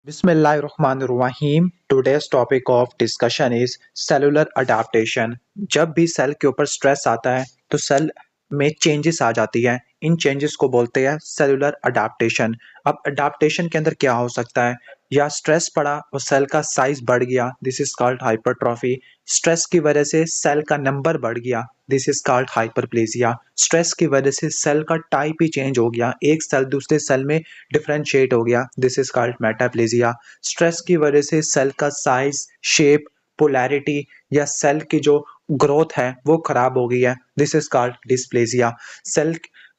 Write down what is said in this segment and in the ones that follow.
बिस्मिल्लाहिर्रहमानिर्रहीम। Today's topic of discussion is cellular adaptation. जब भी सेल के ऊपर स्ट्रेस आता है तो सेल में चेंजेस आ जाती है। इन चेंजेस को बोलते हैं सेलुलर अडेप्टेशन। अब अडेप्टेशन के अंदर क्या हो सकता है? या स्ट्रेस पड़ा और सेल का साइज बढ़ गया, this is called hypertrophy. Stress की वजह से सेल का नंबर बढ़ गया, this is called hyperplasia. Stress की वजह से सेल का टाइप ही चेंज हो गया, एक सेल दूसरे सेल में डिफरेंशिएट हो गया, this is called metaplasia. Stress की वजह से सेल का साइज, शेप, पोलैरिटी या सेल की जो ग्रोथ है वो खराब हो गई है, this is called dysplasia. Cell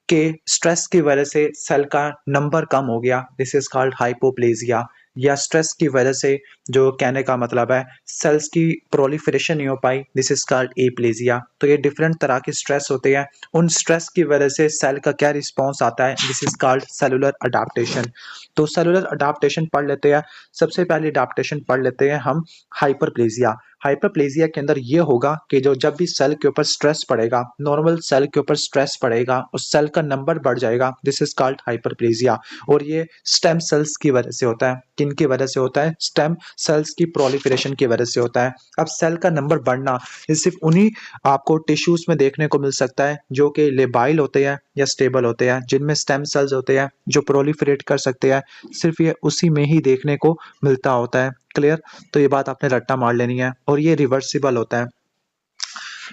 के स्ट्रेस की वजह से सेल का नंबर कम हो गया, दिस इज कॉल्ड हाइपोप्लेजिया। या स्ट्रेस की वजह से, जो कहने का मतलब है, सेल्स की प्रोलिफरेशन नहीं हो पाई, दिस इज कॉल्ड एप्लेजिया। तो ये डिफरेंट तरह के स्ट्रेस होते हैं। उन स्ट्रेस की वजह से सेल का क्या रिस्पॉन्स आता है, this is called cellular adaptation. तो सेलुलर अडेप्टेशन पढ़ लेते हैं। सबसे पहले अडेप्टेशन पढ़ लेते हैं हम हाइपरप्लेजिया। हाइपरप्लेजिया के अंदर ये होगा कि जो जब भी सेल के ऊपर स्ट्रेस पड़ेगा, नॉर्मल सेल के ऊपर स्ट्रेस पड़ेगा और सेल का नंबर बढ़ जाएगा, दिस इज कॉल्ड हाइपरप्लेजिया। और ये स्टेम सेल्स की वजह से होता है। किन की वजह से होता है? स्टेम सेल्स की प्रोलिफरेशन की वजह से होता है। अब सेल का नंबर बढ़ना ये सिर्फ उन्हीं आपको टिश्यूज में देखने को मिल सकता है जो कि लेबाइल होते हैं या स्टेबल होते हैं, जिनमें स्टेम सेल्स होते हैं जो प्रोलिफरेट कर सकते हैं। सिर्फ ये उसी में ही देखने को मिलता होता है। क्लियर? तो ये बात आपने रट्टा मार लेनी है। और ये रिवर्सिबल होता है।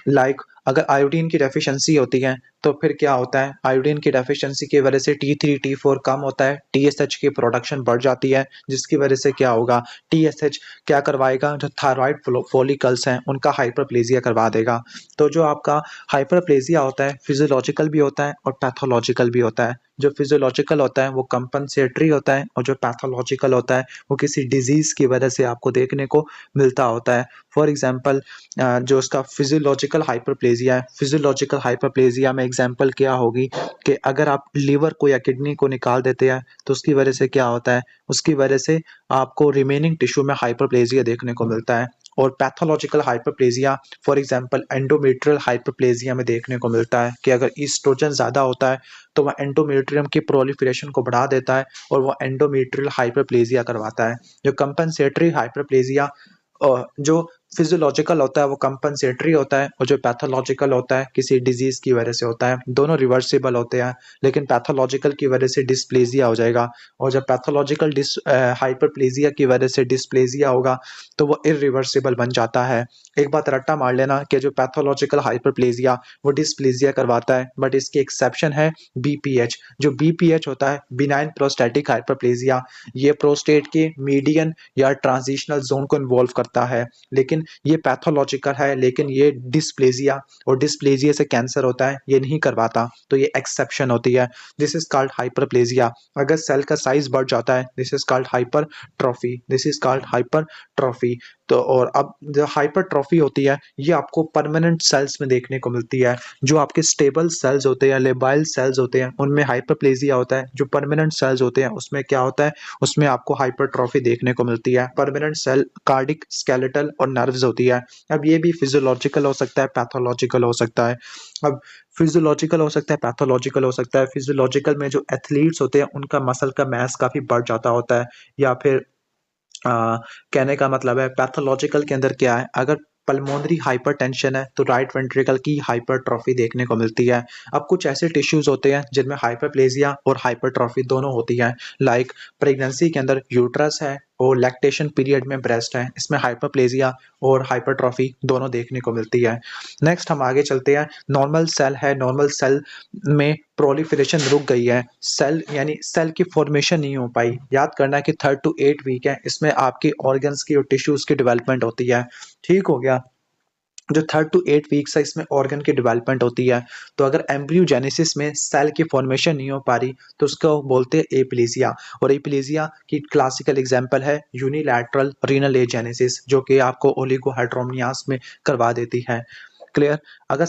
लाइक अगर आयोडीन की डेफिशिएंसी होती है तो फिर क्या होता है? आयोडीन की डेफिशिएंसी की वजह से T3 T4 कम होता है, TSH की प्रोडक्शन बढ़ जाती है, जिसकी वजह से क्या होगा? TSH क्या करवाएगा? जो थायराइड फॉलिकल्स हैं उनका हाइपरप्लेजिया करवा देगा। तो जो आपका हाइपरप्लेजिया होता है फिजियोलॉजिकल भी होता है और पैथोलॉजिकल भी होता है। जो फिजियोलॉजिकल होता है वो कंपनसेटरी होता है और जो पैथोलॉजिकल होता है वो किसी डिजीज की वजह से आपको देखने को मिलता होता है। फॉर एग्जाम्पल, जो उसका फिजियोलॉजिकल हाइपरप्लेजिया है, फिजियोलॉजिकल हाइपरप्लेजिया में एग्जांपल क्या होगी कि अगर आप लीवर को या किडनी को निकाल देते हैं तो उसकी वजह से क्या होता है? उसकी वजह से आपको रिमेनिंग टिश्यू में हाइपरप्लेजिया देखने को मिलता है। और pathological hyperplasia, for example endometrial hyperplasia में देखने को मिलता है कि अगर ईस्ट्रोजन ज़्यादा होता है तो वह एंडोमेट्रियम की प्रोलिफरेशन को बढ़ा देता है और वह एंडोमेट्रियल हाइपरप्लेजिया करवाता है। जो कंपनसेटरी हाइपरप्लेजिया, जो फिजियोलॉजिकल होता है वो कंपनसेटरी होता है और जो पैथोलॉजिकल होता है किसी डिजीज की वजह से होता है। दोनों रिवर्सिबल होते हैं, लेकिन पैथोलॉजिकल की वजह से डिस्प्लेजिया हो जाएगा और जब पैथोलॉजिकल हाइपरप्लेजिया की वजह से डिस्प्लेजिया होगा तो वो इरिवर्सिबल बन जाता है। एक बात रट्टा मार लेना कि जो पैथोलॉजिकल हाइपरप्लेजिया वो डिस्प्लेजिया करवाता है, बट इसकी एक्सेप्शन है BPH। जो BPH होता है, बिनाइन प्रोस्टेटिक हाइपरप्लेजिया, ये प्रोस्टेट के मीडियन या ट्रांजिशनल जोन को इन्वॉल्व करता है, लेकिन ये पैथोलॉजिकल है, लेकिन ये डिस्प्लेजिया और डिस्प्लेजिया से कैंसर होता है, ये नहीं करवाता, तो ये एक्सेप्शन होती है। This is called hyperplasia. अगर सेल का साइज बढ़ जाता है, this is called hypertrophy, this is called hypertrophy. तो और अब जो हाइपरट्रॉफी होती है ये आपको परमानेंट सेल्स में देखने को मिलती है। जो आपके स्टेबल सेल्स होते हैं, लेबाइल सेल्स होते हैं, उनमें हाइपरप्लेजिया होता है। जो परमानेंट सेल्स होते हैं उसमें क्या होता है? उसमें आपको हाइपरट्रॉफी देखने को मिलती है। परमानेंट सेल कार्डिक, स्केलेटल और नर्व्स होती है। अब ये भी फिजियोलॉजिकल हो सकता है, पैथोलॉजिकल हो सकता है। अब फिजियोलॉजिकल हो सकता है, पैथोलॉजिकल हो सकता है। फिजियोलॉजिकल में जो एथलीट्स होते हैं उनका मसल का मास काफी बढ़ जाता होता है, या फिर कहने का मतलब है पैथोलॉजिकल के अंदर क्या है? अगर पल्मोनरी हाइपरटेंशन है तो राइट वेंट्रिकल की हाइपरट्रॉफी देखने को मिलती है। अब कुछ ऐसे टिश्यूज होते हैं जिनमें हाइपरप्लेजिया और हाइपरट्रॉफी दोनों होती है। लाइक प्रेगनेंसी के अंदर यूट्रस है और लैक्टेशन पीरियड में ब्रेस्ट है, इसमें हाइपरप्लेजिया और हाइपरट्रॉफी दोनों देखने को मिलती है। नेक्स्ट हम आगे चलते हैं। नॉर्मल सेल है, नॉर्मल सेल में प्रोलिफरेशन रुक गई है, सेल यानी सेल की फॉर्मेशन नहीं हो पाई। याद करना है कि 3 to 8 वीक है, इसमें आपकी ऑर्गन्स की और टिश्यूज की डेवलपमेंट होती है। ठीक हो गया? जो 3 to 8 वीक्स है इसमें ऑर्गन की डेवलपमेंट होती है। तो अगर एम्ब्रियोजेनेसिस में सेल की फॉर्मेशन नहीं हो पा रही तो उसको बोलते हैं एप्लेजिया। और एप्लेजिया की क्लासिकल एग्जांपल है यूनिलैटरल रीनल एजेनेसिस, जो कि आपको ओलिगोहाइड्रोमनियास में करवा देती है। क्लियर? अगर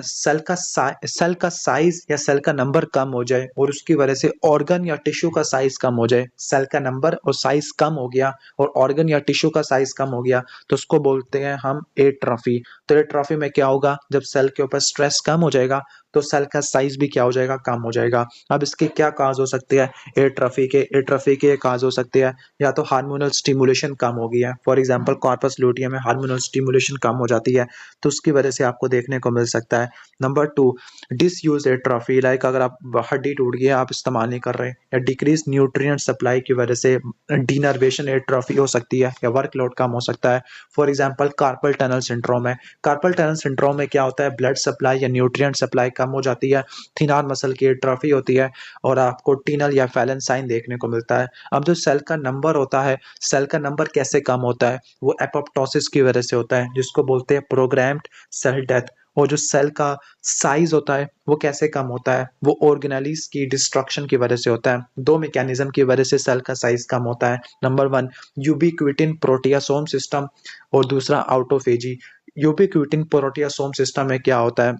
सेल का साइज या सेल का नंबर कम हो जाए और उसकी वजह से ऑर्गन या टिश्यू का साइज कम हो जाए, सेल का नंबर और साइज कम हो गया और ऑर्गन या टिश्यू का साइज कम हो गया, तो उसको बोलते हैं हम एट्रॉफी। तो एट्रॉफी में क्या होगा? जब सेल के ऊपर स्ट्रेस कम हो जाएगा तो सेल का साइज भी क्या हो जाएगा, कम हो जाएगा। अब इसके क्या काज हो सकते हैं, एट्रोफी के काज हो सकते हैं, या तो हार्मोनल स्टिमुलेशन कम हो गई है, फॉर एग्जांपल कॉर्पस लुटियम में हार्मोनल स्टिमुलेशन कम हो जाती है, तो उसकी वजह से आपको देखने को मिल सकता है। नंबर 2, डिसयूज एट्रोफी, लाइक अगर आप हड्डी टूट गई है, आप इस्तेमाल नहीं कर रहे, या डिक्रीज न्यूट्रिएंट सप्लाई की वजह से डीनर्वेशन एट्रोफी हो सकती है, या वर्कलोड कम हो सकता है। For example carpal tunnel syndrome है, कार्पल टनल सिंड्रोम में क्या होता है, ब्लड सप्लाई या न्यूट्रिएंट सप्लाई कम हो जाती है, थिनार मसल की एट्रोफी होती है, और आपको टीनल या फैलन साइन देखने को मिलता है। अब जो सेल का नंबर होता है, सेल का नंबर कैसे कम होता है, वो एपोप्टोसिस की वजह से होता है, जिसको बोलते हैं प्रोग्राम्ड सेल डेथ। और जो सेल का साइज होता है वो कैसे कम होता है, वो ऑर्गेनेलीज की डिस्ट्रक्शन की वजह से होता है। दो मैकेनिज्म की वजह से सेल का साइज कम होता है। नंबर 1, यूबिक्विटिन प्रोटियासोम सिस्टम, और दूसरा आउटोफेजी। यूबिक्विटिन प्रोटियासोम सिस्टम में क्या होता है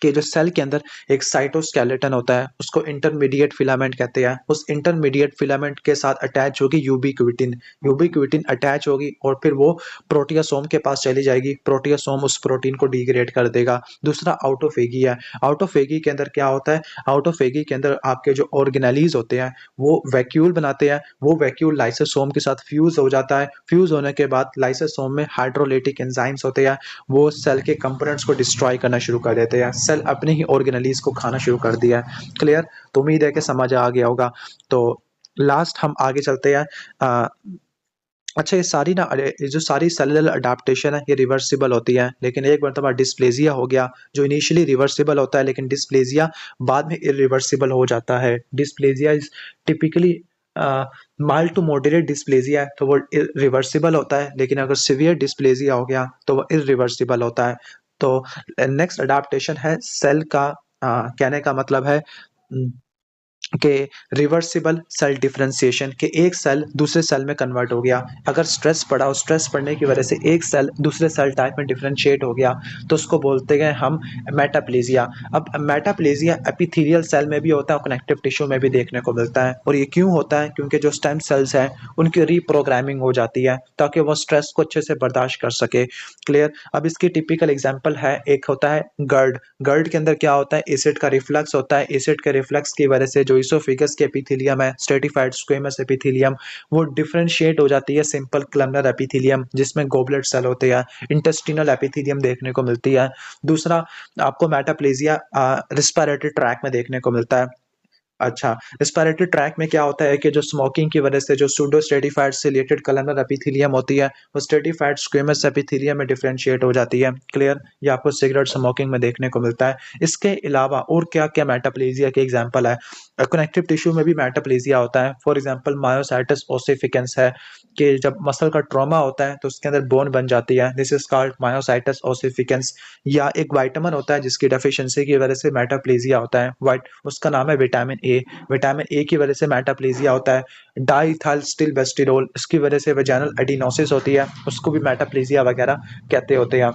कि जो सेल के अंदर एक साइटोस्केलेटन होता है, उसको इंटरमीडिएट फिलामेंट कहते हैं, उस इंटरमीडिएट फिलामेंट के साथ अटैच होगी यूबिक्विटिन, यूबिक्विटिन अटैच होगी और फिर वो प्रोटियासोम के पास चली जाएगी, प्रोटियासोम उस प्रोटीन को डिग्रेड कर देगा। दूसरा आउटोफेगी है, आउटोफेगी के अंदर क्या होता है, आउटोफेगी के अंदर आपके जो ऑर्गेनेलीज होते हैं वो वैक्यूल बनाते हैं, वो वैक्यूल लाइसोसोम के साथ फ्यूज हो जाता है, फ्यूज होने के बाद लाइसोसोम में हाइड्रोलिटिक एंजाइम्स होते हैं, वो सेल के कंपोनेंट्स को डिस्ट्रॉय करना शुरू कर देते हैं, सेल अपने ही ऑर्गेनेलीज को खाना शुरू कर दिया है। क्लियर, तो उम्मीद है कि समझ आ गया होगा। तो लास्ट हम आगे चलते हैं। अच्छा, ये सारी ना, ये जो सारी सेलुलर अडेप्टेशन है ये रिवर्सिबल होती है, लेकिन एक मरतबा डिस्प्लेजिया हो गया, जो इनिशियली रिवर्सिबल होता है लेकिन डिस्प्लेजिया बाद में इरिवर्सिबल हो जाता है। Dysplasia is typically mild to moderate dysplasia है तो वो रिवर्सिबल होता है, लेकिन अगर सिवियर डिस्प्लेजिया हो गया तो वो इरिवर्सिबल होता है। तो नेक्स्ट अडेप्टेशन है सेल का, कहने का मतलब है कि रिवर्सिबल सेल डिफरेंशिएशन, के एक सेल दूसरे सेल में कन्वर्ट हो गया। अगर स्ट्रेस पड़ा और स्ट्रेस पड़ने की वजह से एक सेल दूसरे सेल टाइप में डिफरेंशिएट हो गया तो उसको बोलते हैं हम मेटाप्लेजिया। अब मेटाप्लेजिया एपिथेलियल सेल में भी होता है और कनेक्टिव टिश्यू में भी देखने को मिलता है, और ये क्यों होता है, क्योंकि जो स्टेम सेल्स हैं उनकी रीप्रोग्रामिंग हो जाती है ताकि वो स्ट्रेस को अच्छे से बर्दाश्त कर सके। क्लियर, अब इसकी टिपिकल एग्जाम्पल है, एक होता है गर्ड। गर्ड के अंदर क्या होता है, एसिड का रिफ्लक्स होता है, एसिड के रिफ्लक्स की वजह से जो इसोफेगस के एपिथेलियम है, स्ट्रेटिफाइड स्क्वेमस एपिथेलियम, वो डिफरेंशिएट हो जाती है सिंपल कलमनर एपिथेलियम जिसमें गोबलेट सेल होते हैं, इंटेस्टिनल एपिथेलियम देखने को मिलती है। दूसरा आपको मेटाप्लेजिया रिस्पिरेटरी ट्रैक में देखने को मिलता है। अच्छा, रिस्पिरेटरी ट्रैक में क्या होता है कि जो स्मोकिंग की वजह से जो pseudo stratified chelated columnar epithelium होती है वो स्ट्रेटिफाइड स्क्वेमस एपिथेलियम में डिफरेंशिएट हो जाती है। क्लियर, ये आपको सिगरेट स्मोकिंग में देखने को मिलता है। इसके अलावा और क्या क्या मेटाप्लेजिया के एग्जांपल है, कनेक्टिव टिश्यू में भी मेटाप्लेजिया होता है। फॉर एग्जांपल मायोसाइटस ओसिफिकेंस है, कि जब मसल का ट्रॉमा होता है तो उसके अंदर बोन बन जाती है, दिस इज कॉल्ड मायोसाइटस ओसिफिकेंस। या एक विटामिन होता है जिसकी डेफिशिएंसी की वजह से मेटाप्लेजिया होता है, उसका नाम है विटामिन ए। विटामिन ए की वजह से मेटाप्लेजिया होता है। डाइथाइलस्टिलबेस्टिरोल, इसकी वजह से वेजाइनल एडिनोसिस होती है, उसको भी मेटाप्लेजिया वगैरह कहते होते हैं।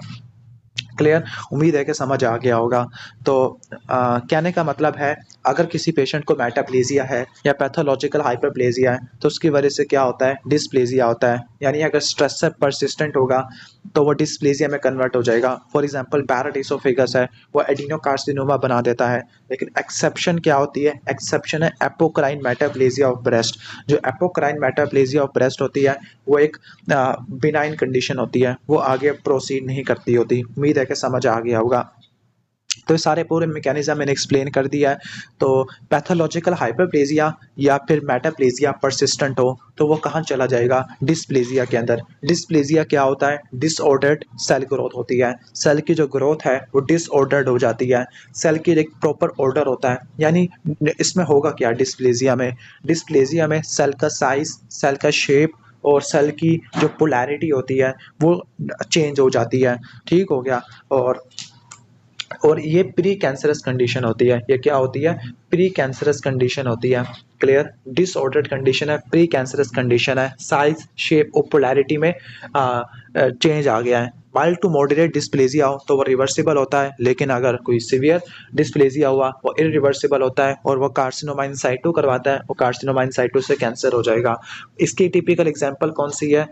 क्लियर, उम्मीद है कि समझ आ गया होगा। तो कहने का मतलब है, अगर किसी पेशेंट को मेटाप्लेजिया है या पैथोलॉजिकल हाइपरप्लेजिया है तो उसकी वजह से क्या होता है, डिस्प्लेजिया होता है, यानी अगर स्ट्रेस से परसिस्टेंट होगा तो वो डिस्प्लेजिया में कन्वर्ट हो जाएगा। फॉर एग्जांपल बैरेट इसोफेगस है, वो एडिनोकार्सिनोमा बना देता है, लेकिन एक्सेप्शन क्या होती है, एक्सेप्शन है एपोक्राइन मेटाप्लेजिया ऑफ ब्रेस्ट। जो एपोक्राइन मेटाप्लेजिया ऑफ ब्रेस्ट होती है वो एक बिनाइन कंडीशन होती है, वो आगे प्रोसीड नहीं करती होती। उम्मीद है कि समझ आ गया होगा। तो ये सारे पूरे मैकेनिज्म मैंने एक्सप्लेन कर दिया है। तो पैथोलॉजिकल हाइपरप्लेजिया या फिर मेटाप्लेजिया परसिस्टेंट हो तो वो कहाँ चला जाएगा, डिस्प्लेजिया के अंदर। डिस्प्लेजिया क्या होता है, डिसऑर्डर्ड सेल ग्रोथ होती है, सेल की जो ग्रोथ है वो डिसऑर्डर्ड हो जाती है, सेल की एक प्रॉपर ऑर्डर होता है। यानी इसमें होगा क्या, डिस्प्लेजिया में सेल का साइज, सेल का शेप और सेल की जो पोलैरिटी होती है वो चेंज हो जाती है। ठीक हो गया। और ये प्री कैंसरस कंडीशन होती है, ये क्या होती है, प्री कैंसरस कंडीशन होती है। क्लियर, डिसऑर्डर्ड कंडीशन है, प्री कैंसरस कंडीशन है, साइज शेप और पोलैरिटी में चेंज आ गया है। माइल्ड टू मॉडरेट डिस्प्लेजिया हो तो वो रिवर्सिबल होता है, लेकिन अगर कोई सीवियर डिस्प्लेजिया हुआ वो इरिवर्सिबल होता है और वो कार्सिनोमा इन साइटू करवाता है, वो कार्सिनोमा इन साइटू से कैंसर हो जाएगा। इसकी टिपिकल एग्जांपल कौन सी है?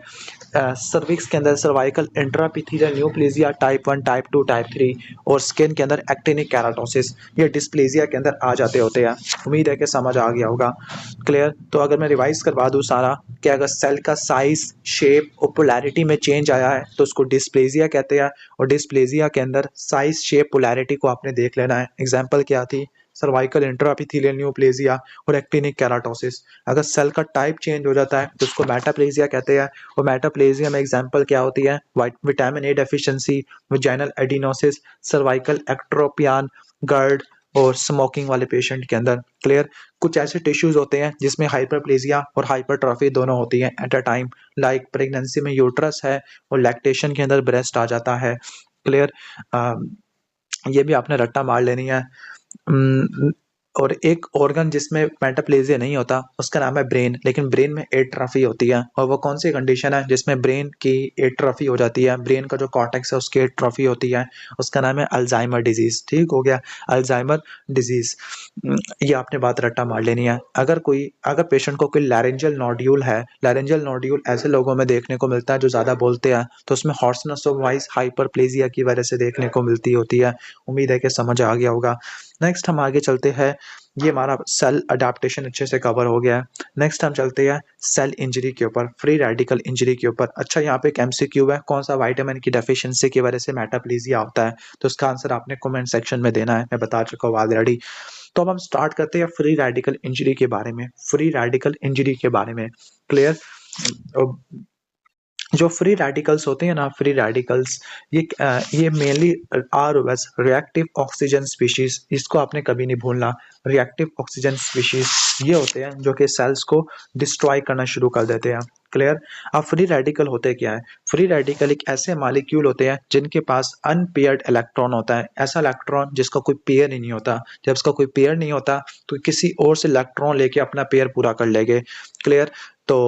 सर्विक्स के अंदर cervical intraepithelial neoplasia type 1, type 2, type 3 और स्किन के अंदर एक्टिनिक केराटोसिस, ये डिस्प्लेजिया के अंदर आ जाते होते हैं। उम्मीद है कि समझ आ गया होगा। क्लियर? तो अगर मैं रिवाइज करवा दूं सारा कि अगर सेल का साइज, शेप और पोलैरिटी में चेंज आया है तो उसको डिस्प्लेजिया कहते हैं, और डिस्प्लेजिया के अंदर साइज, शेप, पोलैरिटी को आपने देख लेना है। एग्जांपल क्या थी? सर्वाइकल इंट्रापिथेलियल न्यूप्लेजिया और एक्टिनिक केराटोसिस। अगर सेल का टाइप चेंज हो जाता है तो उसको मेटाप्लेजिया कहते हैं, और मेटाप्लेजिया में एग्जांपल क्या होती है? Vitamin A deficiency, vaginal adenosis, cervical ectropion, GERD और स्मोकिंग वाले पेशेंट के अंदर। क्लियर? कुछ ऐसे टिश्यूज होते हैं जिसमें हाइपरप्लेजिया और हाइपरट्रॉफी दोनों होती है at a time, like pregnancy में यूट्रस है और लैक्टेशन के अंदर ब्रेस्ट आ जाता है। क्लियर? ये भी आपने रट्टा मार लेनी है। और एक ऑर्गन जिसमें मेटाप्लेजिया नहीं होता उसका नाम है ब्रेन, लेकिन ब्रेन में एट्रोफी होती है, और वो कौन सी कंडीशन है जिसमें ब्रेन की एट्रोफी हो जाती है? ब्रेन का जो कॉर्टेक्स है उसकी एट्रोफी होती है, उसका नाम है अल्जाइमर डिजीज। ठीक हो गया? Alzheimer disease. ये आपने बात रट्टा मार लेनी है। अगर पेशेंट को कोई लैरेंजियल नोड्यूल है, लैरेंजियल नोड्यूल ऐसे लोगों में देखने को मिलता है जो ज्यादा बोलते हैं, तो उसमें हॉर्सनेस ऑफ वॉइस हाइपरप्लेजिया की वजह से देखने को मिलती होती है। उम्मीद है कि समझ आ गया होगा। नेक्स्ट हम आगे चलते हैं। ये हमारा सेल अडेप्टेशन अच्छे से कवर हो गया है। नेक्स्ट हम चलते हैं सेल इंजरी के ऊपर, फ्री रेडिकल इंजरी के ऊपर। अच्छा, यहाँ पे एक एमसीक्यू है, कौन सा विटामिन की डेफिशिएंसी की वजह से मेटाप्लेजिया होता है? तो उसका आंसर आपने कमेंट सेक्शन में देना है, मैं बता चुका हूँ ऑलरेडी। तो अब हम स्टार्ट करते हैं फ्री रेडिकल इंजरी के बारे में। फ्री रेडिकल इंजरी के बारे में। क्लियर? जो फ्री रेडिकल्स होते हैं ना, फ्री रेडिकल्स, ये mainly R S reactive oxygen species, इसको आपने कभी नहीं भूलना। रिएक्टिव ऑक्सीजन स्पीशीज ये होते हैं जो कि सेल्स को डिस्ट्रॉय करना शुरू कर देते हैं। क्लियर? अब फ्री रेडिकल होते क्या है? फ्री रेडिकल एक ऐसे मॉलिक्यूल होते हैं जिनके पास अनपेयर्ड इलेक्ट्रॉन होता है, ऐसा इलेक्ट्रॉन जिसका कोई पेयर ही नहीं होता। जब इसका कोई पेयर नहीं होता तो किसी और से इलेक्ट्रॉन लेके अपना पेयर पूरा कर लेंगे। क्लियर? तो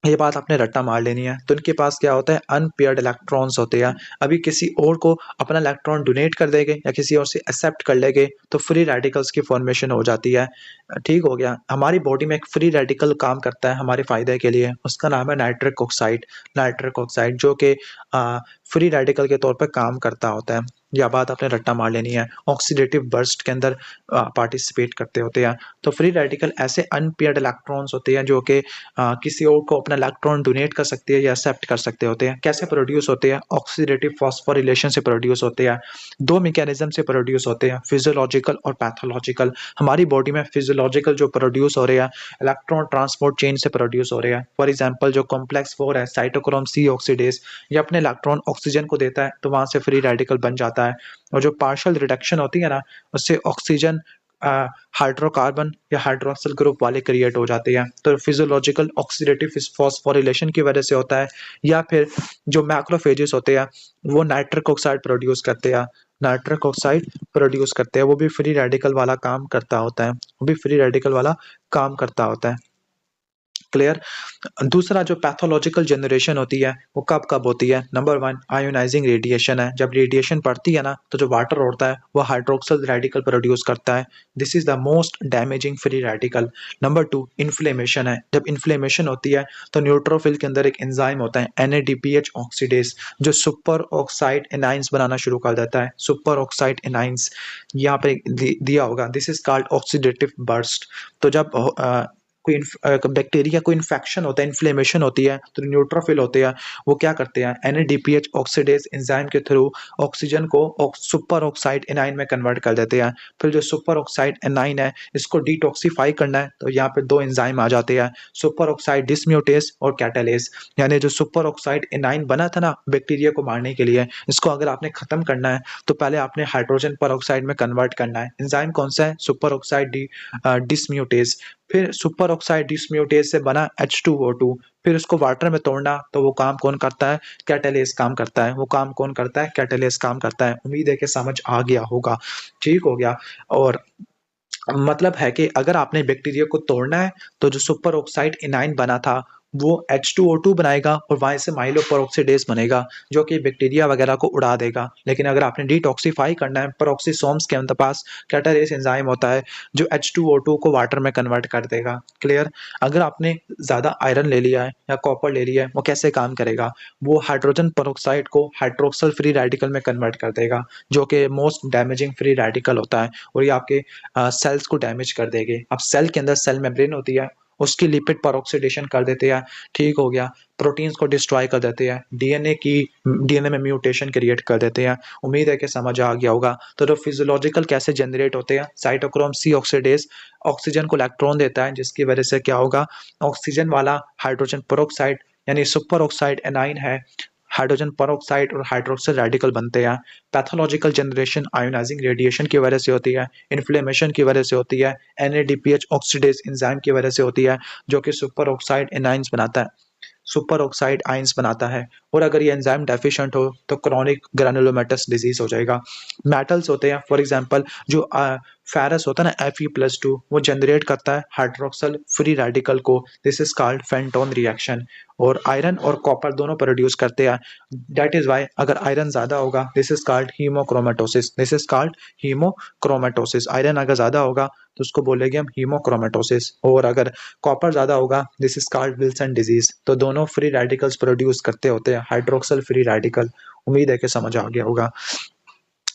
ये बात आपने रट्टा मार लेनी है। तो इनके पास क्या होता है? अनपेयर्ड इलेक्ट्रॉन्स होते हैं। अभी किसी और को अपना इलेक्ट्रॉन डोनेट कर देंगे या किसी और से एक्सेप्ट कर लेंगे तो फ्री रेडिकल्स की फॉर्मेशन हो जाती है। ठीक हो गया? हमारी बॉडी में एक फ्री रेडिकल काम करता है हमारे फायदे के लिए, उसका नाम है नाइट्रिक ऑक्साइड। नाइट्रिक ऑक्साइड जो कि फ्री रेडिकल के तौर पर काम करता होता है। यह बात आपने रट्टा मार लेनी है। ऑक्सीडेटिव बर्स्ट के अंदर पार्टिसिपेट करते होते हैं। तो फ्री रेडिकल ऐसे अनपेयर्ड इलेक्ट्रॉन्स होते हैं जो कि किसी और को अपना इलेक्ट्रॉन डोनेट कर सकते हैं या एक्सेप्ट कर सकते होते हैं। कैसे प्रोड्यूस होते हैं? ऑक्सीडेटिव फॉस्फोरिलेशन से प्रोड्यूस होते हैं। दो मैकेनिज्म से प्रोड्यूस होते हैं, फिजियोलॉजिकल और पैथोलॉजिकल। हमारी बॉडी में फिजियोलॉजिकल जो प्रोड्यूस हो रहे हैं, इलेक्ट्रॉन ट्रांसपोर्ट चेन से प्रोड्यूस हो रहे हैं। फॉर एग्जांपल जो कॉम्प्लेक्स 4 है, साइटोक्रोम सी ऑक्सीडेज, ये अपने इलेक्ट्रॉन ऑक्सीजन को देता है तो वहां से फ्री रेडिकल बन जाता है। और जो पार्शियल रिडक्शन होती है ना, उससे ऑक्सीजन हाइड्रोकार्बन या हाइड्रोक्सिल ग्रुप वाले क्रिएट हो जाते हैं। तो फिजियोलॉजिकल ऑक्सीडेटिव फॉस्फोरिलेशन की वजह से होता है। या फिर जो मैक्रोफेजेस होते हैं वो नाइट्रिक ऑक्साइड प्रोड्यूस करते हैं, नाइट्रिक ऑक्साइड प्रोड्यूस करते हैं, वो भी फ्री रेडिकल वाला काम करता होता है, वो भी फ्री रेडिकल वाला काम करता होता है। क्लियर? दूसरा जो पैथोलॉजिकल जनरेशन होती है वो कब कब होती है? नंबर 1 आयोनाइजिंग रेडिएशन है। जब रेडिएशन पड़ती है ना तो जो वाटर होता है वो हाइड्रोक्सिल रेडिकल प्रोड्यूस करता है। This is the most damaging free radical. Number 2 inflammation है। जब इन्फ्लेमेशन होती है तो न्यूट्रोफिल के अंदर एक एंजाइम होता है NADPH ऑक्सीडेज, जो सुपर ऑक्साइड एनाइंस बनाना शुरू कर देता है। सुपर ऑक्साइड एनाइंस यहाँ पे दिया होगा, this is called oxidative burst. तो जब कोई बैक्टीरिया कोई इन्फेक्शन होता है, इन्फ्लेमेशन होती है, तो न्यूट्रोफिल होते हैं वो क्या करते हैं? NADPH ऑक्सीडेज एंजाइम के थ्रू ऑक्सीजन को सुपर ऑक्साइड एनाइन में कन्वर्ट कर देते हैं। फिर जो सुपर ऑक्साइड एनाइन है इसको डिटॉक्सिफाई करना है तो यहाँ पे दो एंजाइम आ जाते हैं, सुपर ऑक्साइड डिसम्यूटेज और कैटालेज। यानी जो सुपर ऑक्साइड एनाइन बना था ना बैक्टीरिया को मारने के लिए, इसको अगर आपने खत्म करना है तो पहले आपने हाइड्रोजन पर ऑक्साइड में कन्वर्ट करना है। एंजाइम कौन सा है? Super oxide dismutase. फिर सुपर ऑक्साइड डिसम्यूटेज से बना H2O2, फिर उसको वाटर में तोड़ना तो वो काम कौन करता है? कैटालेज काम करता है। वो काम कौन करता है? कैटालेज काम करता है। उम्मीद है कि समझ आ गया होगा। ठीक हो गया? और मतलब है कि अगर आपने बैक्टीरिया को तोड़ना है तो जो सुपर ऑक्साइड एनाइन बना था वो H2O2 बनाएगा और वहाँ से माइलोपेरोक्सीडेज बनेगा जो कि बैक्टीरिया वगैरह को उड़ा देगा। लेकिन अगर आपने डिटॉक्सिफाई करना है, पेरोक्सिसोम्स के अंदर पास कैटालेस एंजाइम होता है जो H2O2 को वाटर में कन्वर्ट कर देगा। क्लियर? अगर आपने ज़्यादा आयरन ले लिया है या कॉपर ले लिया है, वो कैसे काम करेगा? वो हाइड्रोजन पेरोक्साइड को हाइड्रोक्सल फ्री रेडिकल में कन्वर्ट कर देगा जो कि मोस्ट डैमेजिंग फ्री रेडिकल होता है और ये आपके सेल्स को डैमेज कर देंगे। अब सेल के अंदर सेल मेम्ब्रेन होती है, उसकी लिपिड पर ऑक्सीडेशन कर देते हैं, ठीक हो गया। प्रोटीन्स को डिस्ट्रॉय कर देते हैं, डीएनए में म्यूटेशन क्रिएट कर देते हैं। उम्मीद है कि समझ आ गया होगा। तो जो फिजियोलॉजिकल कैसे जनरेट होते हैं, साइटोक्रोम सी ऑक्सीडेज ऑक्सीजन को इलेक्ट्रॉन देता है जिसकी वजह से क्या होगा, ऑक्सीजन वाला हाइड्रोजन पेरोक्साइड यानी सुपर ऑक्साइड एनाइन है, हाइड्रोजन पेरोक्साइड और हाइड्रोक्सिल रेडिकल बनते हैं। पैथोलॉजिकल जनरेशन आयोनाइजिंग रेडिएशन की वजह से होती है, इन्फ्लेमेशन की वजह से होती है, NADPH ऑक्सीडेज एंजाइम की वजह से होती है जो कि सुपर ऑक्साइड एनाइंस बनाता है, सुपर ऑक्साइड आइंस बनाता है। और अगर ये एंजाइम डेफिशिएंट हो तो क्रॉनिक ग्रैनुलोमेटस डिजीज हो जाएगा। मेटल्स होते हैं, फॉर एग्जांपल जो फेरस होता है ना Fe+2, वो जनरेट करता है हाइड्रोक्सल फ्री रेडिकल को, this is called Fenton reaction. और आयरन और कॉपर दोनों प्रोड्यूस करते हैं, दैट इज वाई अगर आयरन ज्यादा होगा this is called haemochromatosis, this is called haemochromatosis. Iron अगर ज्यादा होगा तो उसको बोलेंगे हम हीमोक्रोमेटोसिस, और अगर कॉपर ज्यादा होगा this is called Wilson disease. तो दोनों फ्री रेडिकल्स प्रोड्यूस करते होते हैं, हाइड्रोक्सल फ्री रेडिकल। उम्मीद है कि समझ आ गया होगा।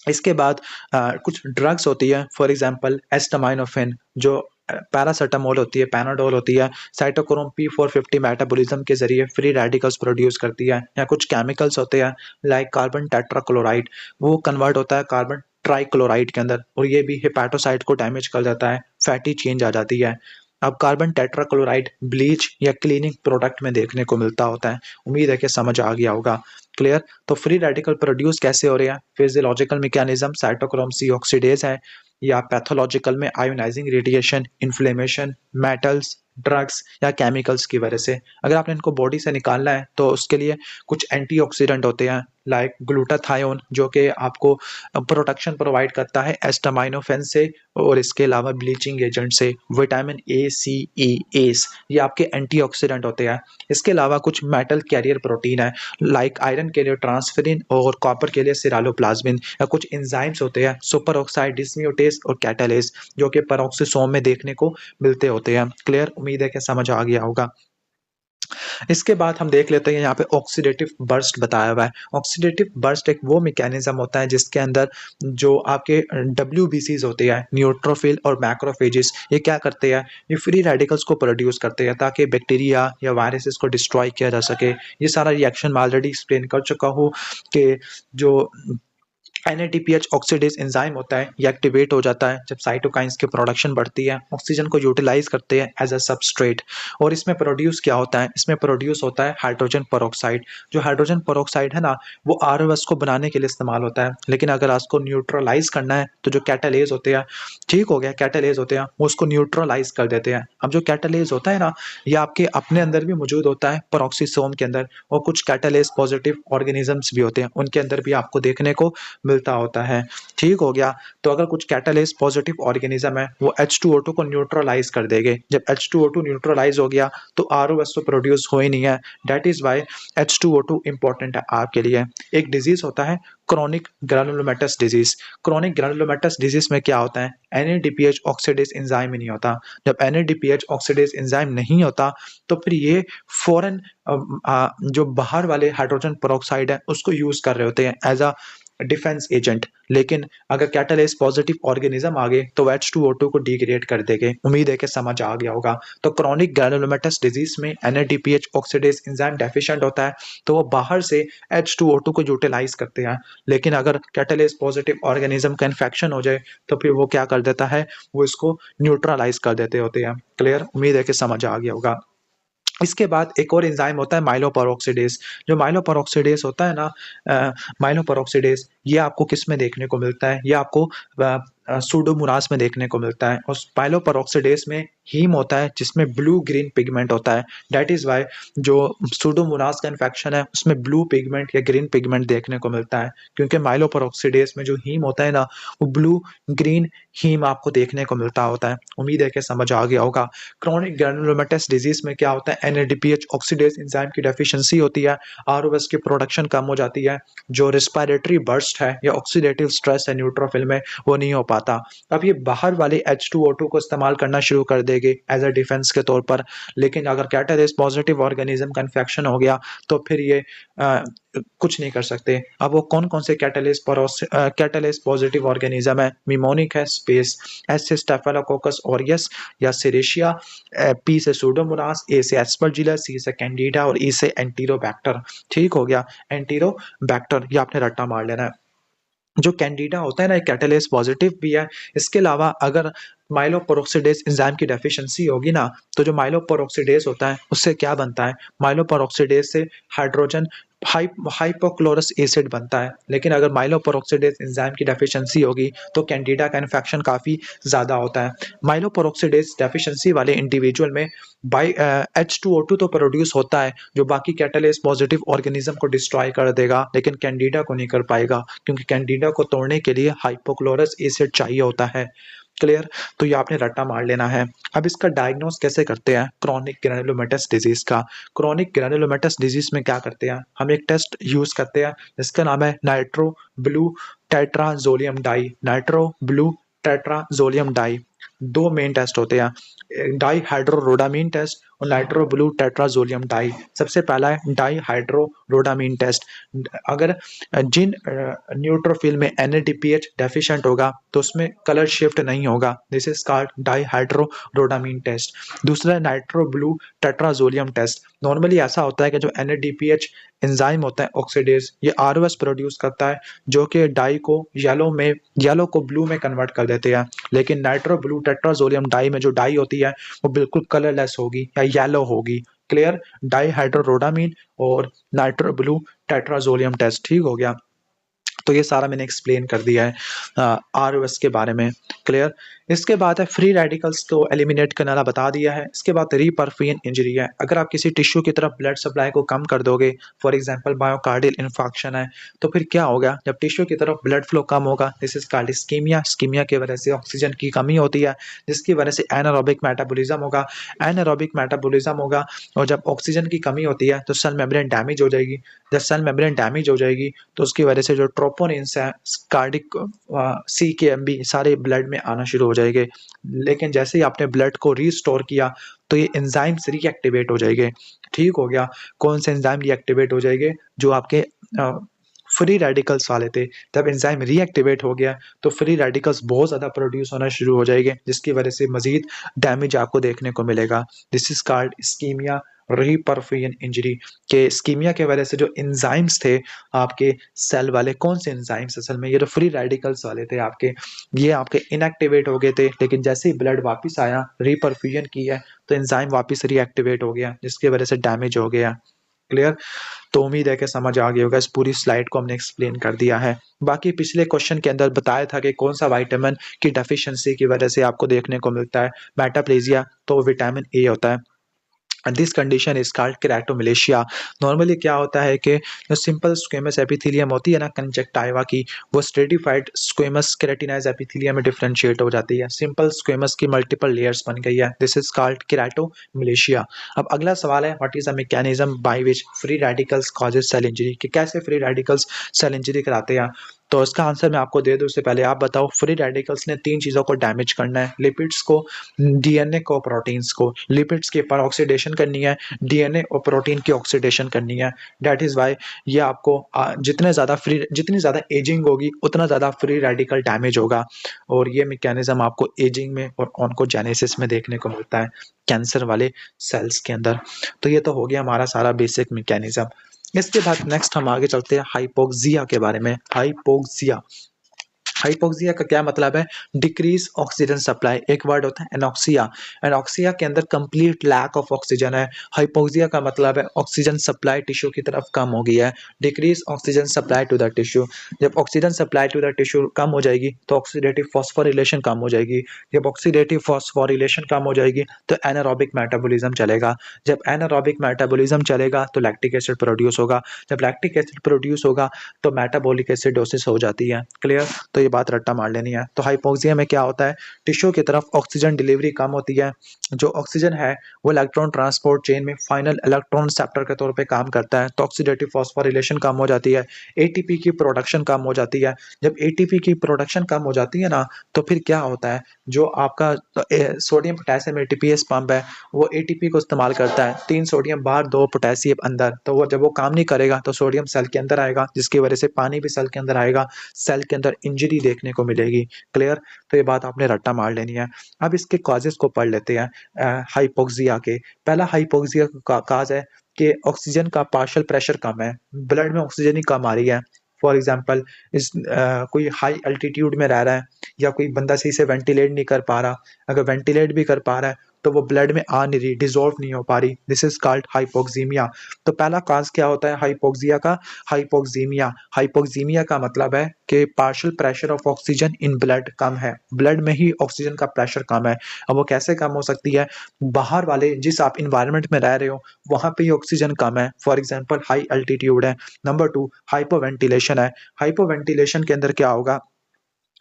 इसके बाद कुछ ड्रग्स होती है, फॉर एग्जांपल एस्टामाइनोफेन जो पैरासिटामोल होती है, पैनाडोल होती है, साइटोक्रोम P450 मेटाबॉलिज्म के जरिए फ्री रेडिकल्स प्रोड्यूस करती है। या कुछ केमिकल्स होते हैं लाइक कार्बन टेट्राक्लोराइड, वो कन्वर्ट होता है कार्बन ट्राइक्लोराइड के अंदर और ये भी हेपेटोसाइट को डैमेज कर देता है, फैटी चेंज आ जाती है। अब कार्बन टेट्राक्लोराइड ब्लीच या क्लीनिंग प्रोडक्ट में देखने को मिलता होता है। उम्मीद है कि समझ आ गया होगा। क्लियर? तो फ्री रेडिकल प्रोड्यूस कैसे हो रहे हैं? Physiological mechanism cytochrome C oxidase है, या पैथोलॉजिकल में ionising radiation, inflammation, metals, drugs या केमिकल्स की वजह से। अगर आपने इनको बॉडी से निकालना है तो उसके लिए कुछ एंटीऑक्सीडेंट होते हैं लाइक ग्लूटाथायोन जो कि आपको प्रोटेक्शन प्रोवाइड करता है एस्टामाइनोफेन से, और इसके अलावा ब्लीचिंग एजेंट से, विटामिन ACE ये आपके एंटीऑक्सीडेंट होते हैं। इसके अलावा कुछ मेटल कैरियर प्रोटीन है लाइक आयरन के लिए ट्रांसफेरिन और कॉपर के लिए सिरालोप्लाज्मिन, या कुछ एंजाइम्स होते हैं सुपर ऑक्साइड डिस्म्यूटेस और कैटालेस जो कि पेरोक्सिसोम में देखने को मिलते होते हैं। क्लियर? उम्मीद है कि समझ आ गया होगा। इसके बाद हम देख लेते हैं यहाँ पे ऑक्सीडेटिव बर्स्ट बताया हुआ है। ऑक्सीडेटिव बर्स्ट एक वो मैकेनिज्म होता है जिसके अंदर जो आपके WBCs होते हैं, न्यूट्रोफिल और मैक्रोफेजेस, ये क्या करते हैं, ये फ्री रेडिकल्स को प्रोड्यूस करते हैं ताकि बैक्टीरिया या वायरसेस को डिस्ट्रॉय किया जा सके। ये सारा रिएक्शन मैं ऑलरेडी एक्सप्लेन कर चुका हूँ कि जो NADPH ऑक्सीडेज एंजाइम होता है ये एक्टिवेट हो जाता है जब साइटोकाइंस की प्रोडक्शन बढ़ती है, ऑक्सीजन को यूटिलाइज करते हैं एज अ सबस्ट्रेट। और इसमें प्रोड्यूस क्या होता है, इसमें प्रोड्यूस होता है हाइड्रोजन पेरोक्साइड। जो हाइड्रोजन पेरोक्साइड है ना वो ROS को बनाने के लिए इस्तेमाल होता है, लेकिन अगर उसको न्यूट्रलाइज करना है तो जो कैटालेज होते हैं, ठीक हो गया, कैटालेज होते हैं वो उसको न्यूट्रलाइज कर देते हैं। अब जो कैटालेज होता है ना ये आपके अपने अंदर भी मौजूद होता है पेरोक्सिसोम के अंदर, और कुछ कैटालेज पॉजिटिव ऑर्गेनिजम्स भी होते हैं उनके अंदर भी आपको देखने को मिलता होता है। ठीक हो गया। तो अगर कुछ कैटालिस्ट पॉजिटिव ऑर्गेनिज्म है वो H2O2 को न्यूट्रलाइज कर देंगे। जब H2O2 न्यूट्रलाइज हो गया तो ROS तो प्रोड्यूस हो ही नहीं है, that is Y H2O2 important है आपके लिए। एक डिजीज होता है chronic granulomatous disease. Chronic granulomatous disease में क्या होता है, NADPH ऑक्सीडेज एंजाइम ही नहीं होता। जब NADPH ऑक्सीडेज एंजाइम नहीं होता तो फिर ये फॉरेन जो बाहर वाले हाइड्रोजन पेरोक्साइड है उसको यूज कर रहे होते हैं एज अ डिफेंस एजेंट। लेकिन अगर कैटालेस पॉजिटिव ऑर्गेनिज्म आ गए तो H2O2 को डिग्रेड कर देंगे। उम्मीद है कि समझ आ गया होगा। तो क्रॉनिक ग्रैनुलोमेटस डिजीज में NADPH ऑक्सीडेज एंजाइम डेफिशिएंट होता है तो वो बाहर से H2O2 को यूटिलाइज करते हैं, लेकिन अगर कैटालेस पॉजिटिव ऑर्गेनिज्म का इन्फेक्शन हो जाए तो फिर वो क्या कर देता है, वो इसको न्यूट्रलाइज कर देते होते हैं। क्लियर? उम्मीद है कि समझ आ गया होगा। इसके बाद एक और एंजाइम होता है माइलोपेरोक्सीडेज। जो माइलोपेरोक्सीडेज होता है ना, माइलोपेरोक्सीडेज ये आपको किस में देखने को मिलता है, ये आपको सूडोमोनास में देखने को मिलता है। और पाइलोपेरोक्सिडेस में हीम होता है जिसमें ब्लू ग्रीन पिगमेंट होता है। दैट इज वाई जो सूडोमोनास का इन्फेक्शन है उसमें ब्लू पिगमेंट या ग्रीन पिगमेंट देखने को मिलता है, क्योंकि माइलोपेरोक्सिडेस में जो हीम होता है ना, वो ब्लू ग्रीन हीम आपको देखने को मिलता होता है। उम्मीद है कि समझ आ गया होगा। क्रोनिक ग्रैनुलोमेटस डिजीज में क्या होता है, एनएडीपीएच ऑक्सीडेज एंजाइम की डेफिशिएंसी होती है, आरओएस की प्रोडक्शन कम हो जाती है, जो रिस्पिरेटरी बर्स्ट है या ऑक्सीडेटिव स्ट्रेस है न्यूट्रोफिल में, वो नहीं हो पाता। अब ये बाहर वाले H2O2 को इस्तेमाल करना शुरू कर देंगे एज अ डिफेंस के तौर पर, लेकिन अगर कैटालिस पॉजिटिव ऑर्गेनिज्म का इन्फेक्शन हो गया तो फिर ये कुछ नहीं कर सकते। अब वो कौन कौन से कैटालिस पॉजिटिव ऑर्गेनिज्म है, मिमोनिक है, स्पेस, एस से स्टेफिलोकोकस ऑरियस या सिरेशिया, पी से सूडोमोनास, ए से एस्परजिलस, सी से कैंडिडा और ई से एंटीरोबैक्टर। ठीक हो गया, एंटीरोबैक्टर ये आपने रट्टा मार लेना है। जो कैंडिडा होता है ना, कैटालिस पॉजिटिव भी है। इसके अलावा अगर माइलोपेरोक्सिडेज एंजाइम की डेफिशिएंसी होगी ना, तो जो माइलोपेरोक्सिडेज होता है उससे क्या बनता है, माइलोपेरोक्सिडेज से हाइड्रोजन हाइपोक्लोरस एसिड बनता है। लेकिन अगर माइलोपेरोक्सिडेज एंजाइम की डेफिशिएंसी होगी तो कैंडिडा का इन्फेक्शन काफ़ी ज़्यादा होता है। माइलोपेरोक्सिडेज डेफिशिएंसी वाले इंडिविजुअल में बाई H2O2 तो प्रोड्यूस होता है जो बाकी कैटालिस पॉजिटिव ऑर्गेनिज्म को डिस्ट्रॉय कर देगा, लेकिन कैंडिडा को नहीं कर पाएगा, क्योंकि कैंडिडा को तोड़ने के लिए हाइपोक्लोरस एसिड चाहिए होता है। क्लियर? तो ये आपने रट्टा मार लेना है। अब इसका डायग्नोस कैसे करते हैं क्रोनिक ग्रैनुलोमेटस डिजीज का? क्रोनिक ग्रैनुलोमेटस डिजीज में क्या करते हैं, हम एक टेस्ट यूज करते हैं जिसका नाम है nitro blue tetrazolium dye. Nitro blue tetrazolium dye, दो मेन टेस्ट होते हैं, डाई हाइड्रोरोडामीन टेस्ट और नाइट्रो ब्लू टेट्राजोलियम डाई। सबसे पहला है डाई हाइड्रोरोडामीन टेस्ट। अगर जिन न्यूट्रोफिल में NADPH डेफिशिएंट होगा तो उसमें कलर शिफ्ट नहीं होगा, this is called dihydrorhodamine test. दूसरा है nitro blue tetrazolium test. Normally ऐसा होता है कि जो NADPH एंजाइम होता है ऑक्सीडेज, ये ROS प्रोड्यूस करता है जो कि डाई को येलो को ब्लू में कन्वर्ट कर देते हैं। लेकिन नाइट्रो ब्लू टेट्राजोलियम डाई में जो डाई होती है वो बिल्कुल कलरलेस होगी या येलो होगी। क्लियर? डाई हाइड्रोरोडामीन और नाइट्रो ब्लू टेट्राजोलियम टेस्ट। ठीक हो गया, तो ये सारा मैंने एक्सप्लेन कर दिया है ROS के बारे में। क्लियर? इसके बाद है फ्री रेडिकल्स को एलिमिनेट करना बता दिया है। इसके बाद रीपरफ्यूजन इंजरी है। अगर आप किसी टिश्यू की तरफ ब्लड सप्लाई को कम कर दोगे, फॉर एग्जांपल मायोकार्डियल इन्फार्क्शन है, तो फिर क्या होगा, जब टिश्यू की तरफ ब्लड फ्लो कम होगा, this is called ischaemia. Ischaemia की वजह से ऑक्सीजन की कमी होती है, जिसकी वजह से एनारोबिक मेटाबॉलिज्म होगा। एनारोबिक मेटाबॉलिज्म होगा और जब ऑक्सीजन की कमी होती है तो सेल मेम्ब्रेन डैमेज हो जाएगी। जब सेल मेम्ब्रेन डैमेज हो जाएगी तो उसकी वजह से जो ट्रोपोनिन्स है, कार्डिक CKMB सारे ब्लड में आना शुरू हो जाएंगे। लेकिन जैसे ही आपने ब्लड को रीस्टोर किया तो ये एंजाइम्स रीएक्टिवेट हो जाएंगे। ठीक हो गया? कौन से एंजाइम रीएक्टिवेट हो जाएंगे? जो आपके फ्री रेडिकल्स वाले थे। जब एंजाइम रीएक्टिवेट हो गया तो फ्री रेडिकल्स बहुत ज़्यादा प्रोड्यूस होना शुरू हो जाएंगे, जिसकी वजह से मजीद डैमेज आपको देखने को मिलेगा। This is called ischaemia reperfusion injury. के इस्कीमिया के वजह से जो एंजाइम्स थे आपके सेल वाले, कौन से एंजाइम्स असल में, ये जो फ्री रेडिकल्स वाले थे आपके, ये आपके इनएक्टिवेट हो गए थे। लेकिन जैसे ही ब्लड वापस आया, रीपरफ्यूजन किया, तो एंजाइम वापस रीएक्टिवेट हो गया, जिसकी वजह से डैमेज हो गया। क्लियर? तो उम्मीद है कि समझ आ गया होगा। इस पूरी स्लाइड को हमने एक्सप्लेन कर दिया है। बाकी पिछले क्वेश्चन के अंदर बताया था कि कौन सा विटामिन की डेफिशिएंसी की वजह से आपको देखने को मिलता है मेटाप्लेजिया, तो विटामिन ए होता है। This condition is called keratomalacia. Normally क्या होता है कि जो सिंपल स्क्वेमस एपिथेलियम होती है ना कंजक्टाइवा की, वो स्ट्रेटिफाइड स्क्वेमस केराटिनाइज एपिथेलियम में डिफरेंशिएट हो जाती है। सिंपल स्क्वेमस की मल्टीपल लेयर्स बन गई है। This is called keratomalacia. अब अगला सवाल है, what is the mechanism by which free radicals causes cell injury, कि कैसे फ्री रेडिकल्स सेल इंजरी कराते हैं? तो इसका आंसर मैं आपको दे दूं उससे पहले आप बताओ। फ्री रेडिकल्स ने तीन चीज़ों को डैमेज करना है, लिपिड्स को, DNA को, प्रोटीन्स को। लिपिड्स की पर ऑक्सीडेशन करनी है, DNA और प्रोटीन की ऑक्सीडेशन करनी है। दैट इज़ वाई ये आपको जितनी ज़्यादा एजिंग होगी उतना ज़्यादा फ्री रेडिकल डैमेज होगा। और ये मैकेनिज्म आपको एजिंग में और ऑन्कोजेनेसिस में देखने को मिलता है, कैंसर वाले सेल्स के अंदर। तो ये तो हो गया हमारा सारा बेसिक मैकेनिज्म। इसके बाद नेक्स्ट हम आगे चलते हैं हाइपोक्सिया के बारे में। हाइपोक्सिया हाइपोक्सिया का क्या मतलब है? Decrease oxygen supply. एक वर्ड होता है एनॉक्सिया। एनॉक्सिया के अंदर कंप्लीट लैक ऑफ ऑक्सीजन है। हाइपोक्सिया का मतलब है ऑक्सीजन सप्लाई टिश्यू की तरफ कम हो गई है। Decrease oxygen supply to the tissue. जब oxygen supply to the tissue कम हो जाएगी तो ऑक्सीडेटिव फॉस्फोरिलेशन कम हो जाएगी। जब ऑक्सीडेटिव फॉस्फोरिलेशन कम हो जाएगी तो एनारोबिक मेटाबॉलिज्म चलेगा। जब एनारोबिक मेटाबॉलिज्म चलेगा तो लैक्टिक एसिड प्रोड्यूस होगा। जब लैक्टिक एसिड प्रोड्यूस होगा तो मेटाबॉलिक एसिडोसिस हो जाती है। क्लियर? तो ये बात रट्टा मार लेनी है। तो हाइपोक्सिया में क्या होता है? टिश्यू की तरफ ऑक्सीजन डिलीवरी कम होती है। जो ऑक्सीजन है वो इलेक्ट्रॉन ट्रांसपोर्ट चेन में फाइनल इलेक्ट्रॉन रिसेप्टर के तौर पे काम करता है, तो ऑक्सीडेटिव फॉस्फोरिलेशन कम हो जाती है। एटीपी की प्रोडक्शन कम हो जाती है। जब एटीपी की प्रोडक्शन कम हो जाती है ना, तो फिर क्या होता है? जो आपका सोडियम पोटेशियम एटीपीएस पंप है वो एटीपी को इस्तेमाल करता है, 3 सोडियम बाहर 2 पोटेशियम अंदर। तो वो जब वो काम नहीं करेगा तो सोडियम सेल के अंदर आएगा, जिसकी वजह से पानी भी सेल के अंदर आएगा, सेल के अंदर इंजरी देखने को मिलेगी। क्लियर? तो ये बात आपने रट्टा मार लेनी है। अब इसके कॉजेस को पढ़ लेते हैं हाइपोक्सिया के। पहला हाइपोक्सिया का काज है कि ऑक्सीजन का पार्शियल प्रेशर कम है, ब्लड में ऑक्सीजन ही कम आ रही है। फॉर एग्जांपल कोई हाई अल्टीट्यूड में रह रहा है या कोई बंदा सही से वेंटिलेट नहीं कर पा रहा, अगर वेंटिलेट भी कर पा रहा है तो वो ब्लड में आ नहीं रही, डिजोल्व नहीं हो पा रही। This is called hypoxaemia. तो पहला काज क्या होता है हाइपोक्सिया का? हाइपोक्सीमिया। हाइपोक्सीमिया का मतलब है कि partial pressure of oxygen in blood कम है, ब्लड में ही ऑक्सीजन का प्रेशर कम है। अब वो कैसे कम हो सकती है? बाहर वाले जिस आप इन्वायरमेंट में रह रहे हो वहां पे ही ऑक्सीजन कम है, फॉर एग्जांपल हाई अल्टीट्यूड है। नंबर 2 हाइपोवेंटिलेशन है। हाइपोवेंटिलेशन के अंदर क्या होगा?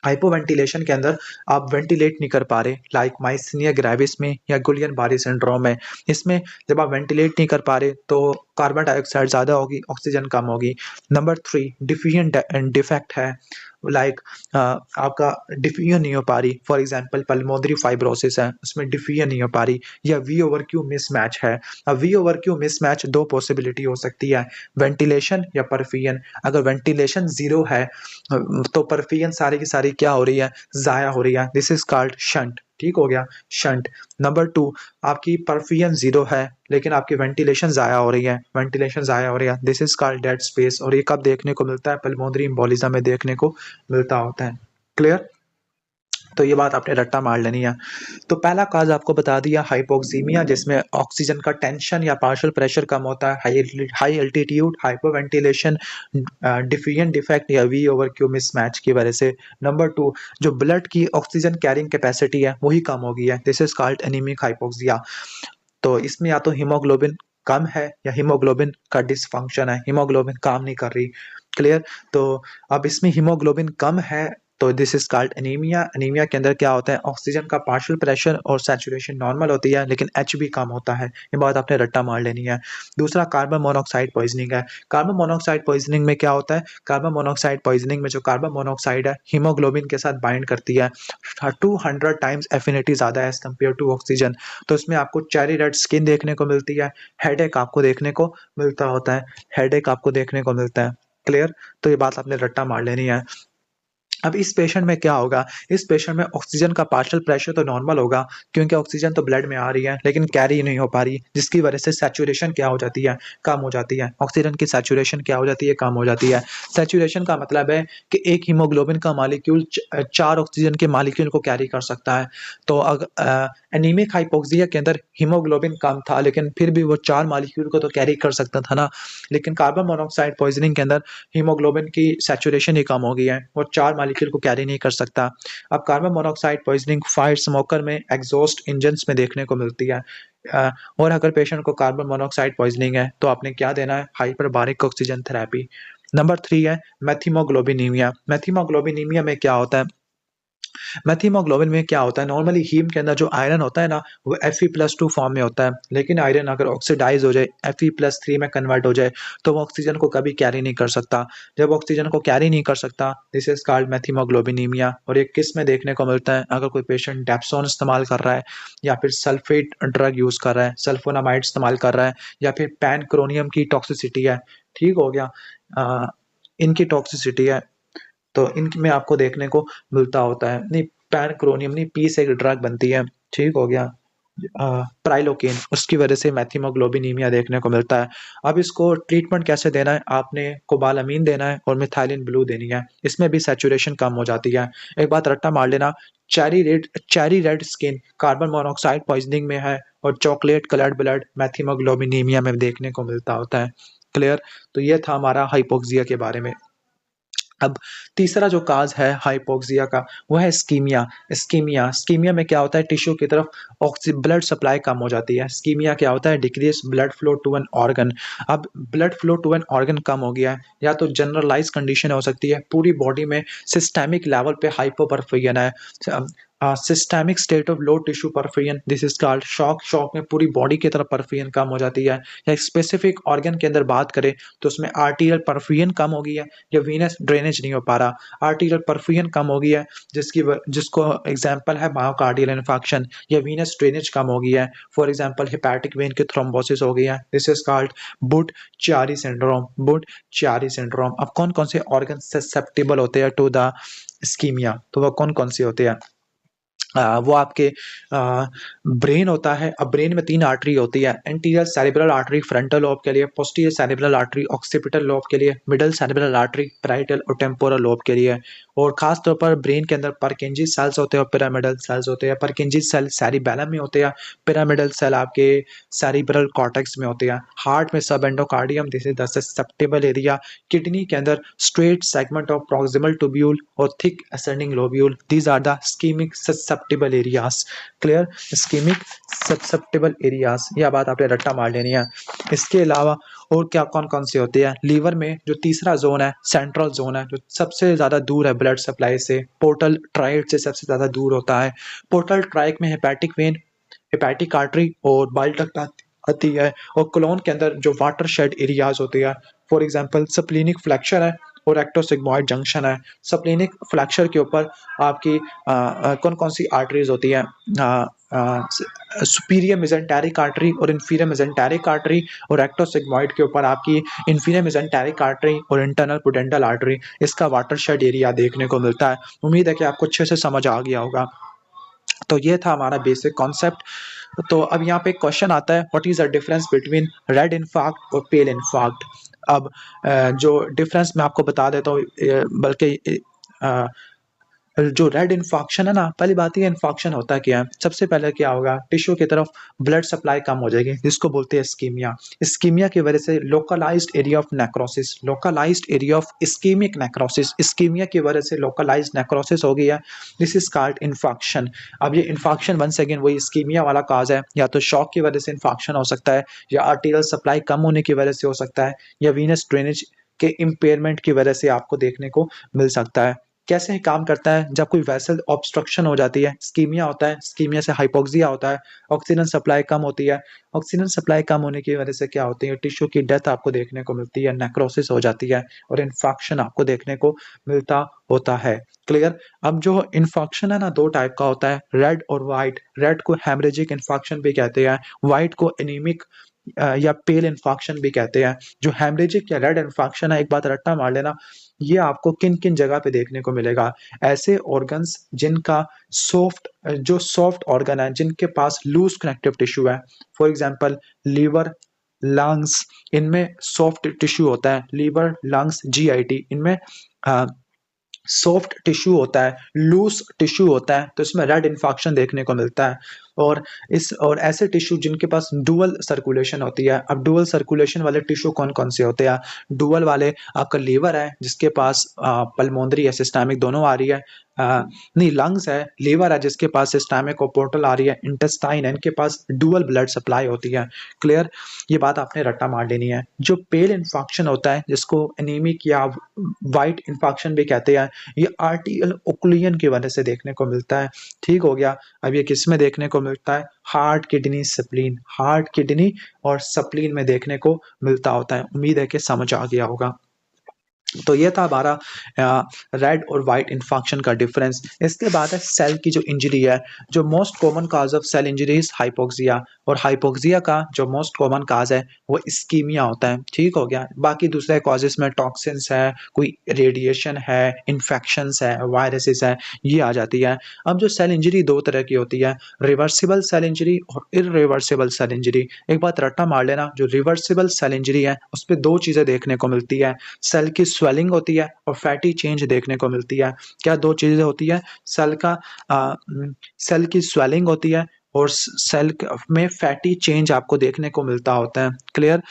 हाइपोवेंटिलेशन के अंदर आप वेंटिलेट नहीं कर पा रहे, लाइक माइस्थेनिया ग्रेविस में या गुलियन बारी सिंड्रोम में। इसमें जब आप वेंटिलेट नहीं कर पा रहे तो कार्बन डाइऑक्साइड ज़्यादा होगी, ऑक्सीजन कम होगी। नंबर 3 डिफ्यूजन डिफेक्ट है, लाइक आपका डिफ्यूजन नहीं हो पा रही, फॉर एग्जांपल पल्मोनरी फाइब्रोसिस है, उसमें डिफ्यूजन नहीं हो पा रही, या वी ओवर क्यू मिसमैच है। अब वी ओवर क्यू मिसमैच दो पॉसिबिलिटी हो सकती है, वेंटिलेशन या परफियन। अगर वेंटिलेशन जीरो है तो परफियन सारी की सारी क्या हो रही है? जाया हो रही है। This is called shunt. ठीक हो गया? शंट। नंबर 2 आपकी परफियन जीरो है लेकिन आपकी वेंटिलेशन जाया हो रही है, वेंटिलेशन जाया हो रही है, this is called dead space. और ये कब देखने को मिलता है? पल्मोनरी एम्बोलिज्म में देखने को मिलता होता है। क्लियर? तो ये बात आपने रट्टा मार लेनी है। तो पहला काज आपको बता दिया हाइपोक्सीमिया, जिसमें ऑक्सीजन का टेंशन या पार्शियल प्रेशर कम होता है, high altitude, hypoventilation, diffusion defect या वी ओवर क्यू मिसमैच की वजह से। नंबर 2 जो ब्लड की ऑक्सीजन कैरिंग कैपेसिटी है वही कम हो गई है, this is called anaemic hypoxia. तो इसमें या तो हीमोग्लोबिन कम है या हीमोग्लोबिन का डिसफंक्शन है, हीमोग्लोबिन काम नहीं कर रही। क्लियर? तो अब इसमें हीमोग्लोबिन कम है तो this is called anaemia. Anaemia के अंदर क्या होता है? ऑक्सीजन का पार्शियल प्रेशर और सैचुरेशन नॉर्मल होती है लेकिन एच बी कम होता है। ये बात आपने रट्टा मार लेनी है। दूसरा कार्बन मोनोऑक्साइड पॉइजनिंग है। कार्बन मोनोऑक्साइड पॉइजनिंग में क्या होता है? कार्बन मोनोऑक्साइड पॉइजनिंग में जो कार्बन मोनोऑक्साइड है हीमोग्लोबिन के साथ बाइंड करती है, 200 टाइम्स एफिनिटी ज्यादा है एज कम्पेयर टू ऑक्सीजन। तो इसमें आपको चेरी रेड स्किन देखने को मिलती है, हेडेक आपको देखने को मिलता होता है, हेडेक आपको देखने को मिलता है। क्लियर? तो ये बात आपने रट्टा मार लेनी है। अब इस पेशेंट में क्या होगा? इस पेशेंट में ऑक्सीजन का पार्शियल प्रेशर तो नॉर्मल होगा क्योंकि ऑक्सीजन तो ब्लड में आ रही है लेकिन कैरी नहीं हो पा रही, जिसकी वजह से सैचुरेशन क्या हो जाती है? कम हो जाती है। ऑक्सीजन की सैचुरेशन क्या हो जाती है? कम हो जाती है। सैचुरेशन का मतलब है कि एक हीमोग्लोबिन का मालिक्यूल 4 ऑक्सीजन के मालिक्यूल को कैरी कर सकता है। तो एनीमिक हाइपोक्सिया के अंदर हीमोग्लोबिन कम था लेकिन फिर भी वो 4 मालिक्यूल को तो कैरी कर सकता था ना। लेकिन कार्बन मोनोऑक्साइड पॉइजनिंग के अंदर हीमोग्लोबिन की सैचुरेशन ही कम हो गई है, वो 4 मॉलिक्यूल को कैरी नहीं कर सकता। अब carbon monoxide poisoning fire smoker में, एग्जॉस्ट इंजन्स में देखने को मिलती है। और अगर पेशेंट को कार्बन मोनोऑक्साइड पॉइजनिंग है तो आपने क्या देना है? हाइपरबारिक ऑक्सीजन थेरेपी। नंबर 3 है मेथिमोग्लोबिनीमिया। मेथिमोग्लोबिनीमिया में क्या होता है? मेथिमोग्लोबिन में क्या होता है? नॉर्मली हीम के अंदर जो आयरन होता है ना वो Fe+2 फॉर्म में होता है, लेकिन आयरन अगर ऑक्सीडाइज हो जाए Fe+3 में कन्वर्ट हो जाए तो वो ऑक्सीजन को कभी कैरी नहीं कर सकता। जब ऑक्सीजन को कैरी नहीं कर सकता दिस इज कॉल्ड मेथिमोग्लोबिनीमिया। और ये किस में देखने को मिलता है? अगर कोई पेशेंट डेप्सोन इस्तेमाल कर रहा है या फिर सल्फेट ड्रग यूज कर रहा है, सल्फोनामाइड इस्तेमाल कर रहा है, या फिर पैनक्रोनियम की टॉक्सिसिटी है। ठीक हो गया? इनकी टॉक्सिसिटी है तो इनमें आपको देखने को मिलता होता है। नहीं पैनक्रोनियम नहीं, पी से एक ड्रग बनती है। ठीक हो गया? प्राइलोकेन, उसकी वजह से मेथियोग्लोबिनीमिया देखने को मिलता है। अब इसको ट्रीटमेंट कैसे देना है, आपने कोबालामीन देना है और मिथाइलिन ब्लू देनी है, इसमें भी सैचुरेशन कम हो जाती है। एक बात रट्टा मार लेना, cherry red skin carbon monoxide poisoning में है और चॉकलेट कलर्ड ब्लड मेथियोग्लोबिनीमिया में देखने को मिलता होता है। क्लियर? तो ये था हमारा हाइपोक्सिया के बारे में। अब तीसरा जो काज है हाइपोक्सिया का वो है स्कीमिया। स्कीमिया में क्या होता है, टिश्यू की तरफ ब्लड सप्लाई कम हो जाती है। स्कीमिया क्या होता है, decrease blood flow to an organ. अब blood flow to an organ कम हो गया है, या तो जनरलाइज कंडीशन हो सकती है, पूरी बॉडी में सिस्टेमिक लेवल पे हाइपोपरफियन है, systemic state of low tissue perfusion, this is called shock. Shock में पूरी बॉडी की तरफ परफियन कम हो जाती है। या स्पेसिफिक ऑर्गन के अंदर बात करें तो उसमें आर्टीरियल परफियन कम हो गई है या वीनस ड्रेनेज नहीं हो पा रहा। आर्टीरियल परफियन कम हो गई है जिसको एग्जांपल है मायोकार्डियल इन्फेक्शन, या वीनस ड्रेनेज कम हो गई है, फॉर एग्जांपल हेपेटिक वेन की थ्रोम्बोसिस हो गई है, this is called Budd Chiari syndrome. Budd Chiari syndrome. अब कौन कौन से ऑर्गन ससेप्टेबल होते हैं टू द स्कीमिया, तो वह कौन कौन से होते हैं? वो आपके ब्रेन होता है। अब ब्रेन में 3 आर्टरी होती है, anterior cerebral artery frontal lobe के लिए, posterior cerebral artery occipital lobe के लिए, मिडल सेरेब्रल आर्टरी पैराइटल और टेम्पोरल लोब के लिए। और खास तौर पर ब्रेन के अंदर परकिंजी सेल्स होते हैं और पिरामिडल सेल्स होते हैं। परकिंजी सेल सेरिबेलम में होते हैं, पिरामिडल सेल आपके सेरिब्रल कॉर्टेक्स में होते हैं। हार्ट में subendocardium, this is the susceptible area. Kidney के अंदर straight segment of proximal tubule और thick ascending lobule, these are the ischemic susceptible areas. Clear? Ischemic susceptible areas, यह बात आपने रट्टा मार लेनी है। इसके अलावा और क्या कौन कौन से होते हैं? लीवर में जो तीसरा जोन है सेंट्रल जोन है, जो सबसे ज्यादा दूर है ब्लड सप्लाई से, पोर्टल ट्राइड से सबसे ज्यादा दूर होता है। पोर्टल ट्राइक में हेपेटिक वेन, हेपेटिक आर्टरी और बाइल डक्ट आती है। और कोलोन के अंदर जो वाटर शेड एरियाज होते हैं, फॉर एग्जांपल स्प्लीनिक फ्लैक्चर है और एक्टोसिग्मॉइड जंक्शन है। स्प्लीनिक फ्लैक्चर के ऊपर आपकी कौन कौन सी आर्टरीज होती हैं? सुपीरियर मेसेंटेरिक आर्टरी और इंफीरियर मेसेंटेरिक आर्टरी, और एक्टोसिग्मॉइड के ऊपर आपकी इंफीरियर मेसेंटेरिक आर्टरी और इंटरनल पुडेंटल आर्टरी। इसका वाटर शेड एरिया देखने को मिलता है। उम्मीद है कि आपको अच्छे से समझ आ गया होगा। तो ये था हमारा बेसिक कॉन्सेप्ट। तो अब यहाँ पे क्वेश्चन आता है, what is the difference between red infarct और पेल इन्फार्क्ट? अब जो डिफरेंस मैं आपको बता देता हूँ, बल्कि जो रेड इन्फॉक्शन है ना, पहली बात ये इन्फॉक्शन होता क्या है, सबसे पहले क्या होगा, टिश्यू की तरफ ब्लड सप्लाई कम हो जाएगी, जिसको बोलते हैं स्कीमिया। स्कीमिया की वजह से localised area of necrosis, localised area of ischaemic necrosis, ischaemia की वजह से लोकलाइज्ड नेक्रोसिस हो गई है, दिस इज कॉल्ड इन्फॉक्शन। अब ये इन्फॉक्शन वंस अगेन वही स्कीमिया वाला काज है, या तो शॉक की वजह से इन्फॉक्शन हो सकता है, या आर्टीरियल सप्लाई कम होने की वजह से हो सकता है, या वीनस ड्रेनेज के इम्पेयरमेंट की वजह से आपको देखने को मिल सकता है। कैसे काम करता है? जब कोई वेसल ऑब्स्ट्रक्शन हो जाती है, स्कीमिया होता है, स्कीमिया से हाइपोक्सिया होता है, ऑक्सीजन सप्लाई कम होती है, ऑक्सीजन सप्लाई कम होने की वजह से क्या होती है, टिश्यू की डेथ आपको देखने को मिलती है, नेक्रोसिस हो जाती है और इन्फेक्शन आपको देखने को मिलता होता है। क्लियर? अब जो इन्फेक्शन है ना, 2 टाइप का होता है, रेड और व्हाइट। रेड को हेमरेजिक इन्फेक्शन भी कहते हैं, व्हाइट को एनीमिक या पेल इन्फेक्शन भी कहते हैं। जो हेमरेजिक या रेड इन्फेक्शन है, एक बात रट्टा मार लेना, ये आपको किन किन जगह पे देखने को मिलेगा? ऐसे ऑर्गन्स जिनका जो सॉफ्ट ऑर्गन है, जिनके पास लूज कनेक्टिव टिश्यू है, फॉर एग्जांपल लीवर, लंग्स, इनमें सॉफ्ट टिश्यू होता है, लीवर, लंग्स, जीआईटी, इनमें सॉफ्ट टिश्यू होता है, लूज टिश्यू होता है, तो इसमें रेड इन्फेक्शन देखने को मिलता है। और ऐसे टिश्यू जिनके पास डुअल सर्कुलेशन होती है। अब डुअल सर्कुलेशन वाले टिश्यू कौन कौन से होते हैं? डुअल वाले आपका लीवर है, जिसके पास पल्मोनरी या सिस्टमिक दोनों आ रही है, नहीं लंग्स है, लीवर है जिसके पास सिस्टमिक और पोर्टल आ रही है, इंटेस्टाइन है, इनके पास डुअल ब्लड सप्लाई होती है। क्लियर? ये बात आपने रट्टा मार लेनी है। जो पेल इन्फेक्शन होता है, जिसको एनीमिक या वाइट इन्फेक्शन भी कहते हैं, ये आर्टियल ओक्लूजन की वजह से देखने को मिलता है। ठीक हो गया? अब ये किस में देखने को मिलता है? Heart, kidney, spleen, heart, kidney और स्प्लीन में देखने को मिलता होता है। उम्मीद है कि समझ आ गया होगा। तो ये था हमारा रेड और वाइट इन्फेक्शन का डिफरेंस। इसके बाद है सेल की जो इंजरी है, जो most common cause of cell injury is hypoxia. और हाइपोक्सिया का जो मोस्ट कॉमन काज है वो इस्कीमिया होता है। ठीक हो गया। बाकी दूसरे कॉजेस में टॉक्सिन्स है, कोई रेडिएशन है, इन्फेक्शंस है, वायरसेस है, ये आ जाती है। अब जो सेल इंजरी दो तरह की होती है, रिवर्सिबल सेल इंजरी और इरिवर्सिबल सेल इंजरी। एक बात रट्टा मार लेना, जो रिवर्सिबल सेल इंजरी है उस पर दो चीजें देखने को मिलती है, सेल की स्वेलिंग होती है और फैटी चेंज देखने को मिलती है। क्या दो चीजें होती है? सेल की स्वेलिंग होती है और सेल में फैटी चेंज आपको देखने को मिलता होता है। क्लियर?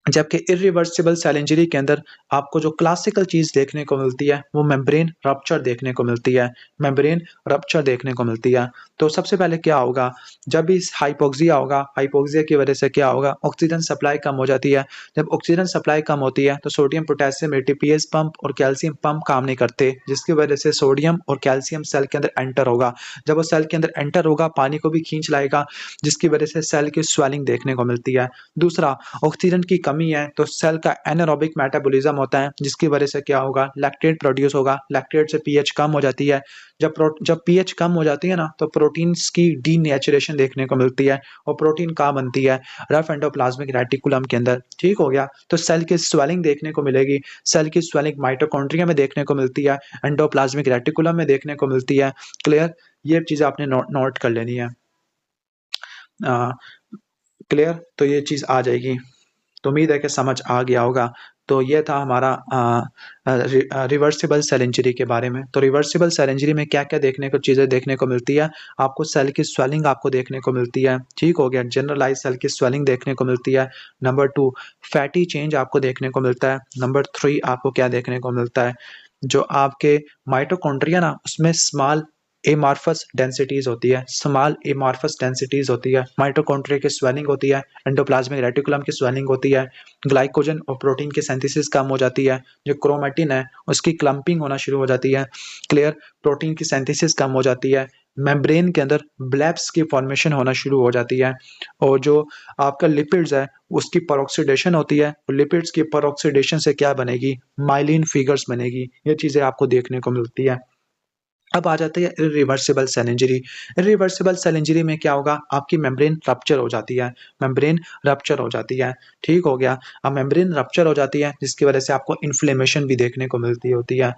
जबकि इरिवर्सिबल सेल इंजरी के अंदर आपको जो क्लासिकल चीज देखने को मिलती है वो मेम्ब्रेन रप्चर देखने को मिलती है, मेम्ब्रेन रप्चर देखने को मिलती है। तो सबसे पहले क्या होगा, जब भी हाइपोक्सिया होगा, हाइपोक्सिया की वजह से क्या होगा, ऑक्सीजन सप्लाई कम हो जाती है। जब ऑक्सीजन सप्लाई कम होती है तो सोडियम पोटेशियम एटीपीएस पंप और कैल्शियम पंप काम नहीं करते, जिसकी वजह से सोडियम और कैल्शियम सेल के अंदर एंटर होगा। जब वो सेल के अंदर एंटर होगा पानी को भी खींच लाएगा, जिसकी वजह से सेल की स्वेलिंग देखने को मिलती है। दूसरा, ऑक्सीजन की कमी है तो सेल का एनारोबिक मेटाबॉलिज्म होता है, जिसकी वजह से क्या होगा, लैक्टेट प्रोड्यूस होगा। लैक्टेट से पीएच कम हो जाती है। जब पीएच कम हो जाती है ना तो प्रोटीन्स की डीनेचुरेशन देखने को मिलती है। और प्रोटीन कहाँ बनती है? रफ एंडोप्लाज्मिक रेटिकुलम के अंदर। ठीक हो गया। तो सेल की स्वेलिंग देखने को मिलेगी। सेल की स्वेलिंग माइटोकॉन्ड्रिया में देखने को मिलती है, एंडोप्लाज्मिक रेटिकुलम में देखने को मिलती है। क्लियर? ये चीज आपने नोट कर लेनी है। क्लियर? तो ये चीज आ जाएगी। तो उम्मीद है कि समझ आ गया होगा। तो ये था हमारा रिवर्सिबल सेल इंजरी के बारे में। तो रिवर्सिबल सेल इंजरी में क्या क्या देखने को चीज़ें देखने को मिलती है, आपको सेल की स्वेलिंग आपको देखने को मिलती है। ठीक हो गया। जनरलाइज सेल की स्वेलिंग देखने को मिलती है। नंबर 2, फैटी चेंज आपको देखने को मिलता है। नंबर 3, आपको क्या देखने को मिलता है, जो आपके माइटोकॉन्ड्रिया ना उसमें स्मॉल एमार्फस डेंसिटीज होती है, स्मॉल एमार्फस डेंसिटीज होती है। माइटोकॉन्ड्रिया की स्वेलिंग होती है, एंडोप्लाज्मिक रेटिकुलम की स्वेलिंग होती है, ग्लाइकोजन और प्रोटीन की सिंथेसिस कम हो जाती है, जो क्रोमेटिन है उसकी क्लम्पिंग होना शुरू हो जाती है। क्लियर? प्रोटीन की सिंथेसिस कम हो जाती है, मेम्ब्रेन के अंदर ब्लैब्स की फॉर्मेशन होना शुरू हो जाती है, और जो आपका लिपिड्स है उसकी परऑक्सीडेशन होती है। लिपिड्स की परऑक्सीडेशन से क्या बनेगी, माइलिन फिगर्स बनेगी। ये चीज़ें आपको देखने को मिलती है। अब आ जाती है irreversible cell injury. Irreversible cell injury में क्या होगा, आपकी मेम्ब्रेन रप्चर हो जाती है, मेम्ब्रेन रप्चर हो जाती है। ठीक हो गया। अब मेम्ब्रेन रप्चर हो जाती है जिसकी वजह से आपको इन्फ्लेमेशन भी देखने को मिलती होती है।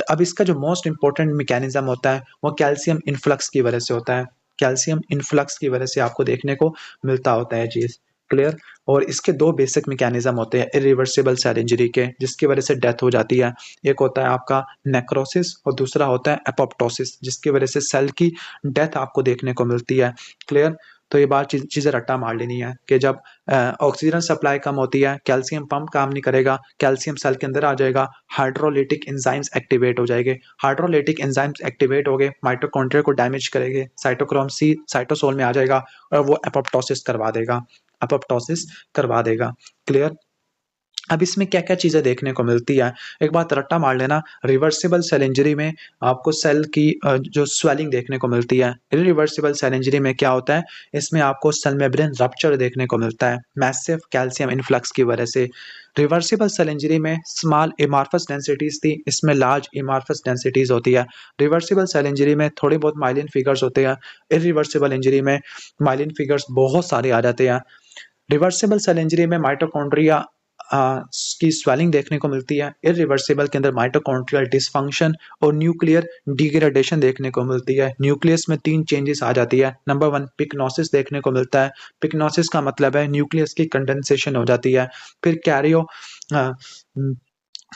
अब इसका जो मोस्ट इंपॉर्टेंट मैकेनिज्म होता है वो कैल्शियम इन्फ्लक्स की वजह से होता है। कैल्शियम इन्फ्लक्स की वजह से आपको देखने को मिलता होता है चीज़। क्लियर? और इसके दो बेसिक मैकेनिज्म होते हैं इरिवर्सिबल सेल इंजरी के, जिसकी वजह से डेथ हो जाती है। एक होता है आपका नेक्रोसिस और दूसरा होता है एपोप्टोसिस, जिसकी वजह से सेल की डेथ आपको देखने को मिलती है। क्लियर? तो ये बात चीजें रट्टा मार लेनी है कि जब ऑक्सीजन सप्लाई कम होती है, कैल्शियम पंप काम नहीं करेगा, कैल्शियम सेल के अंदर आ जाएगा, हाइड्रोलिटिक एंजाइम्स एक्टिवेट हो जाएंगे। हाइड्रोलिटिक एंजाइम्स एक्टिवेट हो गए, माइटोकॉन्ड्रिया को डैमेज करेंगे, साइटोक्रोम सी साइटोसोल में आ जाएगा और वो एपोप्टोसिस करवा देगा, एपोप्टोसिस करवा देगा। क्लियर? अब इसमें क्या-क्या चीज़ें देखने को मिलती है, एक बात रट्टा मार लेना, रिवर्सिबल सेल इंजरी में आपको सेल की जो स्वेलिंग देखने को मिलती है। इरिवर्सिबल सेल इंजरी में क्या होता है, इसमें आपको सेल मेम्ब्रेन रप्चर देखने को मिलता है, मैसिव कैल्शियम इन्फ्लक्स की वजह से। रिवर्सिबल सेल इंजरी में स्मॉल एमार्फस डेंसिटीज़ थी, इसमें लार्ज एमार्फस डेंसिटीज़ होती है। रिवर्सिबल सेल इंजरी में थोड़े बहुत माइलिन फिगर्स होते हैं, इरिवर्सिबल इंजरी में माइलिन फिगर्स बहुत सारे आ जाते हैं। रिवर्सिबल सेल इंजरी में माइटोकॉन्ड्रिया की स्वेलिंग देखने को मिलती है। इरिवर्सिबल के अंदर माइटोकॉन्ड्रियल डिसफंक्शन और न्यूक्लियर डिग्रेडेशन देखने को मिलती है। न्यूक्लियस में 3 चेंजेस आ जाती है। नंबर 1, पिक्नोसिस देखने को मिलता है। पिक्नोसिस का मतलब है न्यूक्लियस की कंडेंसेशन हो जाती है। फिर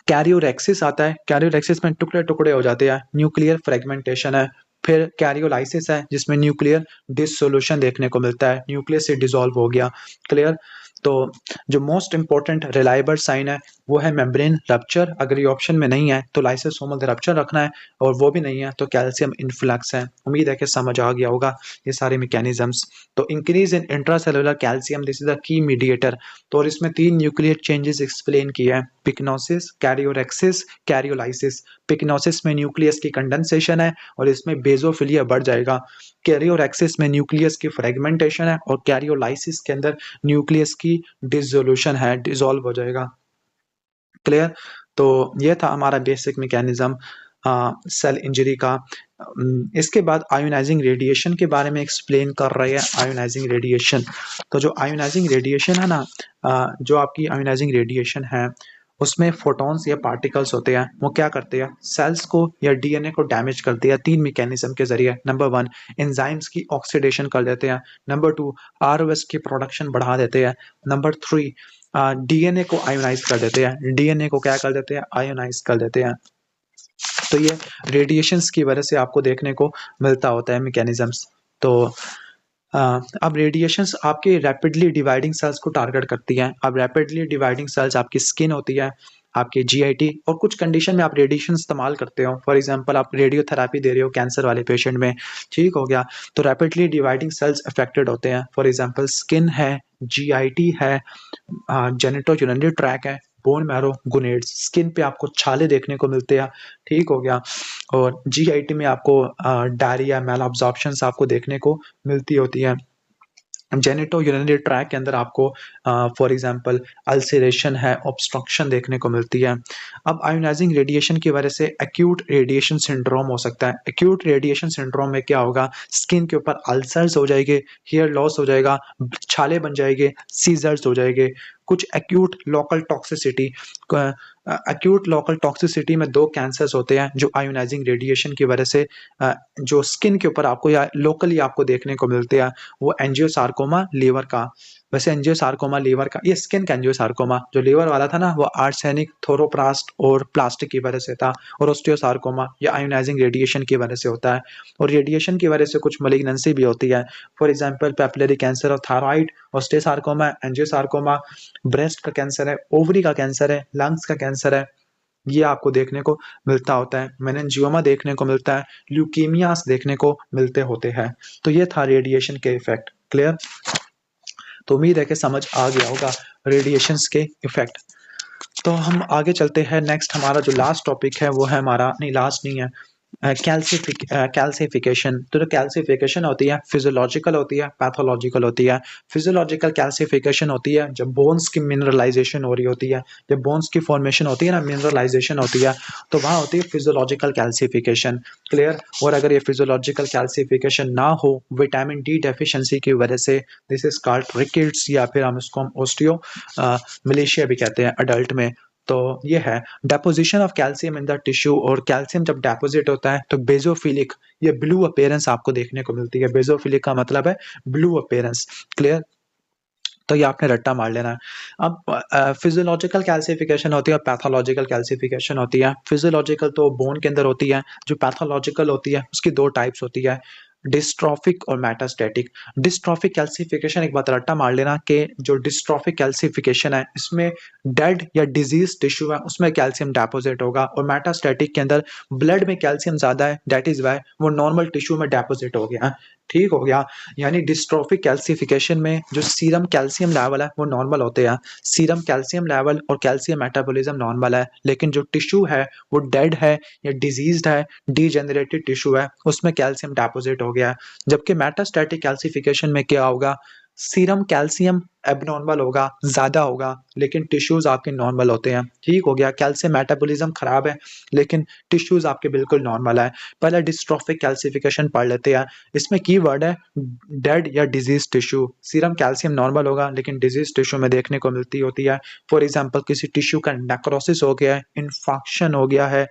कैरियोरेक्सिस आता है। कैरियोरेक्सिस में टुकड़े-टुकड़े हो जाते हैं, न्यूक्लियर फ्रेगमेंटेशन है। फिर कैरियोलाइसिस है जिसमें न्यूक्लियर डिसोल्यूशन देखने को मिलता है, न्यूक्लियस से डिसॉल्व हो गया। क्लियर? तो जो मोस्ट इंपॉर्टेंट रिलायबल साइन है वो है मेम्ब्रेन रप्चर। अगर ये ऑप्शन में नहीं है तो लाइसोसोमल रप्चर रखना है, और वो भी नहीं है तो कैल्शियम इन्फ्लक्स है। उम्मीद है कि समझ आ गया होगा ये सारे मैकेनिज्म्स। तो increase in intracellular calcium, this is the key mediator. तो और इसमें 3 न्यूक्लियर चेंजेस एक्सप्लेन किए हैं, पिक्नोसिस, कैरियोरेक्सिस, कैरियोलाइसिस। पिक्नोसिस में न्यूक्लियस की कंडेंसेशन है और इसमें बेजोफिलिया बढ़ जाएगा। कैरियोरेक्सिस में न्यूक्लियस की फ्रेगमेंटेशन है और कैरियोलाइसिस के अंदर न्यूक्लियस की डिसोल्यूशन है, डिसॉल्व हो जाएगा। क्लियर? तो ये था हमारा बेसिक मैकेनिज्म। सेल इंजरी का। इसके बाद आयोनाइजिंग रेडिएशन के बारे में एक्सप्लेन कर रहे हैं। आयोनाइजिंग रेडिएशन, तो जो आयोनाइजिंग रेडिएशन है ना, जो आपकी आयोनाइजिंग रेडिएशन है उसमें फोटॉन्स या पार्टिकल्स होते हैं, वो क्या करते हैं, सेल्स को या डीएनए को डैमेज करते हैं 3 मैकेनिज्म के जरिए। नंबर 1, एंजाइम्स की ऑक्सीडेशन कर देते हैं। नंबर 2, आरओएस की प्रोडक्शन बढ़ा देते हैं। नंबर 3, डीएनए को आयोनाइज कर देते हैं। डीएनए को क्या कर देते हैं, आयोनाइज कर देते हैं। तो ये रेडिएशंस की वजह से आपको देखने को मिलता होता है मैकेनिज्म्स। तो अब रेडिएशंस आपके रैपिडली डिवाइडिंग सेल्स को टारगेट करती हैं। अब रैपिडली डिवाइडिंग सेल्स आपकी स्किन होती है, आपके जीआईटी, और कुछ कंडीशन में आप रेडिएशन इस्तेमाल करते हो। फॉर एग्जांपल आप रेडियोथेरेपी दे रहे हो कैंसर वाले पेशेंट में, ठीक हो गया, तो रैपिडली डिवाइडिंग सेल्स अफेक्टेड होते हैं। फॉर एग्जांपल स्किन है, जीआईटी है, जेनिटो-यूरिनरी ट्रैक है, बोन मैरो, गोनेड्स। स्किन पे आपको छाले देखने को मिलते हैं, ठीक हो गया, और जीआईटी में आपको डायरिया, मैल अब्जॉर्प्शंस आपको देखने को मिलती होती है। जेनिटो यूरिनरी ट्रैक के अंदर आपको फॉर एग्जांपल अल्सरेशन है, ऑब्स्ट्रक्शन देखने को मिलती है। अब आयोनाइजिंग रेडिएशन की वजह से एक्यूट रेडिएशन सिंड्रोम हो सकता है। एक्यूट रेडिएशन सिंड्रोम में क्या होगा, स्किन के ऊपर अल्सर्स हो जाएंगे, हेयर लॉस हो जाएगा, छाले बन जाएंगे, सीजर्स हो जाएंगे। कुछ acute local toxicity, acute local toxicity में 2 कैंसर्स होते हैं जो आयोनाइजिंग रेडिएशन की वजह से जो स्किन के ऊपर आपको या लोकली आपको देखने को मिलते हैं, वो एंजियोसार्कोमा लीवर का। वैसे एंजियोसार्कोमा लीवर का, ये स्किन का एंजियोसार्कोमा, जो लीवर वाला था ना वो आर्सेनिक, थोरोप्लास्ट और प्लास्टिक की वजह से था। और ऑस्टियोसार्कोमा ये आयोनाइजिंग रेडिएशन की वजह से होता है। और रेडिएशन की वजह से कुछ मलिग्नेंसी भी होती है। For example papillary cancer of thyroid, osteosarcoma, angiosarcoma, breast का कैंसर है, ओवरी का कैंसर है, लंग्स का कैंसर है, ये आपको देखने को मिलता होता है। मेनिंजियोमा देखने को मिलता है, ल्यूकीमियास देखने को मिलते होते हैं। तो ये था रेडिएशन के इफेक्ट। क्लियर? तो उम्मीद है कि समझ आ गया होगा रेडिएशंस के इफेक्ट। तो हम आगे चलते हैं। नेक्स्ट हमारा जो लास्ट टॉपिक है वो है हमारा, नहीं लास्ट नहीं है, कैल्सिफिकेशन। तो जो कैल्सिफिकेशन होती है फिजियोलॉजिकल होती है, पैथोलॉजिकल होती है। फिजियोलॉजिकल कैल्सिफिकेशन होती है जब बोन्स की मिनरलाइजेशन हो रही होती है, जब बोन्स की फॉर्मेशन होती है ना, मिनरलाइजेशन होती है, तो वहाँ होती है फिजियोलॉजिकल कैल्सिफिकेशन। क्लियर? और अगर ये फिजियोलॉजिकल कैल्सिफिकेशन ना हो विटामिन डी डेफिशिएंसी की वजह से, दिस इज कॉल्ड रिकेट्स, या फिर हम इसको ऑस्टियो मलेशिया भी कहते हैं अडल्ट में। तो ये है deposition of calcium in the tissue. और कैल्शियम जब डेपोजिट होता है तो बेजोफिलिक, ये ब्लू अपीयरेंस आपको देखने को मिलती है। बेजोफिलिक का मतलब है ब्लू अपीयरेंस। क्लियर? तो ये आपने रट्टा मार लेना है। अब फिजियोलॉजिकल कैल्सिफिकेशन होती है और पैथोलॉजिकल कैल्सिफिकेशन होती है। फिजियोलॉजिकल तो बोन के अंदर होती है, जो पैथोलॉजिकल होती है उसकी 2 टाइप्स होती है, डिस्ट्रॉफिक और मेटास्टैटिक। डिस्ट्रॉफिक कैल्सिफिकेशन, एक बात रट्टा मार लेना कि जो डिस्ट्रॉफिक कैल्सिफिकेशन है इसमें डेड या डिजीज टिश्यू है उसमें कैल्शियम डेपोजिट होगा। और मेटास्टैटिक के अंदर ब्लड में कैल्शियम ज्यादा है, दैट इज वाई वो नॉर्मल टिश्यू में डेपोजिट हो गया। ठीक हो गया? यानी डिस्ट्रॉफिक कैल्सिफिकेशन में जो सीरम कैल्शियम लेवल है वो नॉर्मल होते हैं, सीरम कैल्शियम लेवल और कैल्शियम मेटाबॉलिज्म नॉर्मल है, लेकिन जो टिश्यू है वो डेड है या डिजीज्ड है, डीजेनरेटेड टिश्यू है, उसमें कैल्शियम डेपोजिट हो गया है। जबकि मेटास्टैटिक कैल्सिफिकेशन में क्या होगा, सीरम कैल्शियम एबनॉर्मल होगा, ज्यादा होगा, लेकिन टिश्यूज आपके नॉर्मल होते हैं। ठीक हो गया? कैल्शियम मेटाबॉलिज्म खराब है लेकिन टिश्यूज आपके बिल्कुल नॉर्मल है। पहले डिस्ट्रॉफिक कैल्सिफिकेशन पढ़ लेते हैं। इसमें की वर्ड है डेड या disease tissue. Serum calcium normal होगा लेकिन डिजीज टिश्यू में देखने को मिलती होती है। फॉर एग्जाम्पल किसी टिश्यू का नेक्रोसिस हो गया है, इन्फेक्शन हो गया है,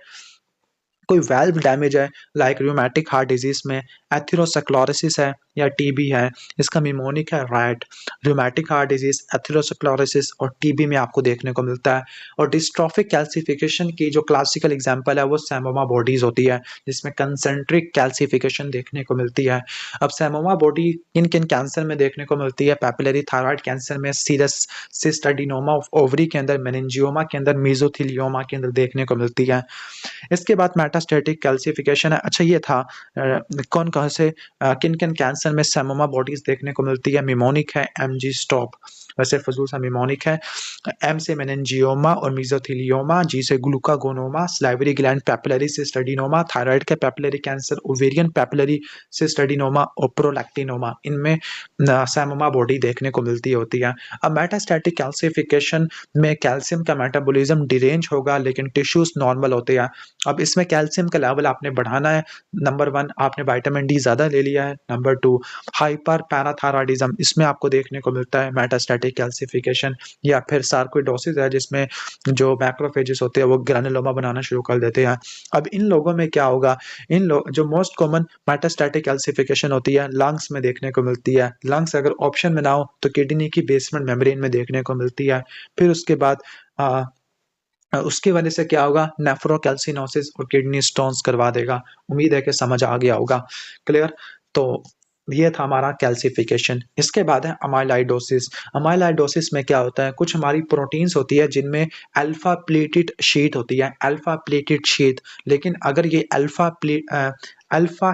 कोई वाल्व डैमेज है, लाइक रूमेटिक हार्ट डिजीज में एथेरोस्क्लेरोसिस है या टीबी है, इसका निमोनिक है right. Rheumatic heart disease, atherosclerosis और टीबी में आपको देखने को मिलता है। और डिस्ट्रॉफिक कैल्सिफिकेशन की जो क्लासिकल एग्जांपल है वो सैमोमा बॉडीज होती है, जिसमें कंसेंट्रिक कैल्सिफिकेशन देखने को मिलती है। अब सैमोमा बॉडी किन किन कैंसर में देखने को मिलती है? पैपिलरी थायराइड कैंसर में, serous cyst adenoma of ovary के अंदर, मेनिंजियोमा के अंदर, मेसोथेलियोमा के अंदर देखने को मिलती है। इसके बाद मेटास्टैटिक कैल्सिफिकेशन है। अच्छा ये था कौन कौन से किन किन कैंसर में सैमोमा बॉडीज देखने को मिलती है? मिमोनिक है, एमजी स्टॉप, वैसे फजूल सा मिमोनिक है। एम से मेनिंजियोमा और मेसोथेलियोमा, जी से glucagonoma, salivary gland papillary cystadenoma, thyroid के papillary cancer, ovarian papillary cystadenoma और प्रोलैक्टिनोमा, इनमें सैमोमा बॉडी देखने को मिलती होती है। अब मेटास्टैटिक कैल्सिफिकेशन में कैल्शियम का मेटाबॉलिज्म डिरेंज होगा लेकिन टिश्यूज नॉर्मल होते हैं। अब इसमें कैल्शियम का लेवल आपने बढ़ाना है। नंबर 1 आपने विटामिन डी ज़्यादा ले लिया है। नंबर 2 हाइपर पैराथायरॉयडिज्म, इसमें आपको देखने को मिलता है मेटास्टैटिक कैल्सिफिकेशन। या फिर सार्कोइडोसिस है जिसमें जो मैक्रोफेजेस होते हैं वो ग्रैनुलोमा बनाना शुरू कर देते हैं। अब इन लोगों में क्या होगा, इन लोग जो मोस्ट कॉमन मेटास्टैटिक कैल्सिफिकेशन होती है लंग्स में देखने को मिलती है। लंग्स अगर ऑप्शन में ना हो तो किडनी की बेसमेंट मेम्ब्रेन में देखने को मिलती है। फिर उसके बाद उसकी वजह से क्या होगा, नेफ्रोकैल्सिनोसिस और किडनी स्टोन्स करवा देगा। उम्मीद है कि समझ आ गया होगा। क्लियर? तो ये था हमारा कैल्सिफिकेशन। इसके बाद है अमाइलाइडोसिस। अमाइलाइडोसिस में क्या होता है, कुछ हमारी प्रोटीन्स होती है जिनमें अल्फा प्लेटेड शीट होती है, अल्फा प्लेटेड शीट। लेकिन अगर ये अल्फा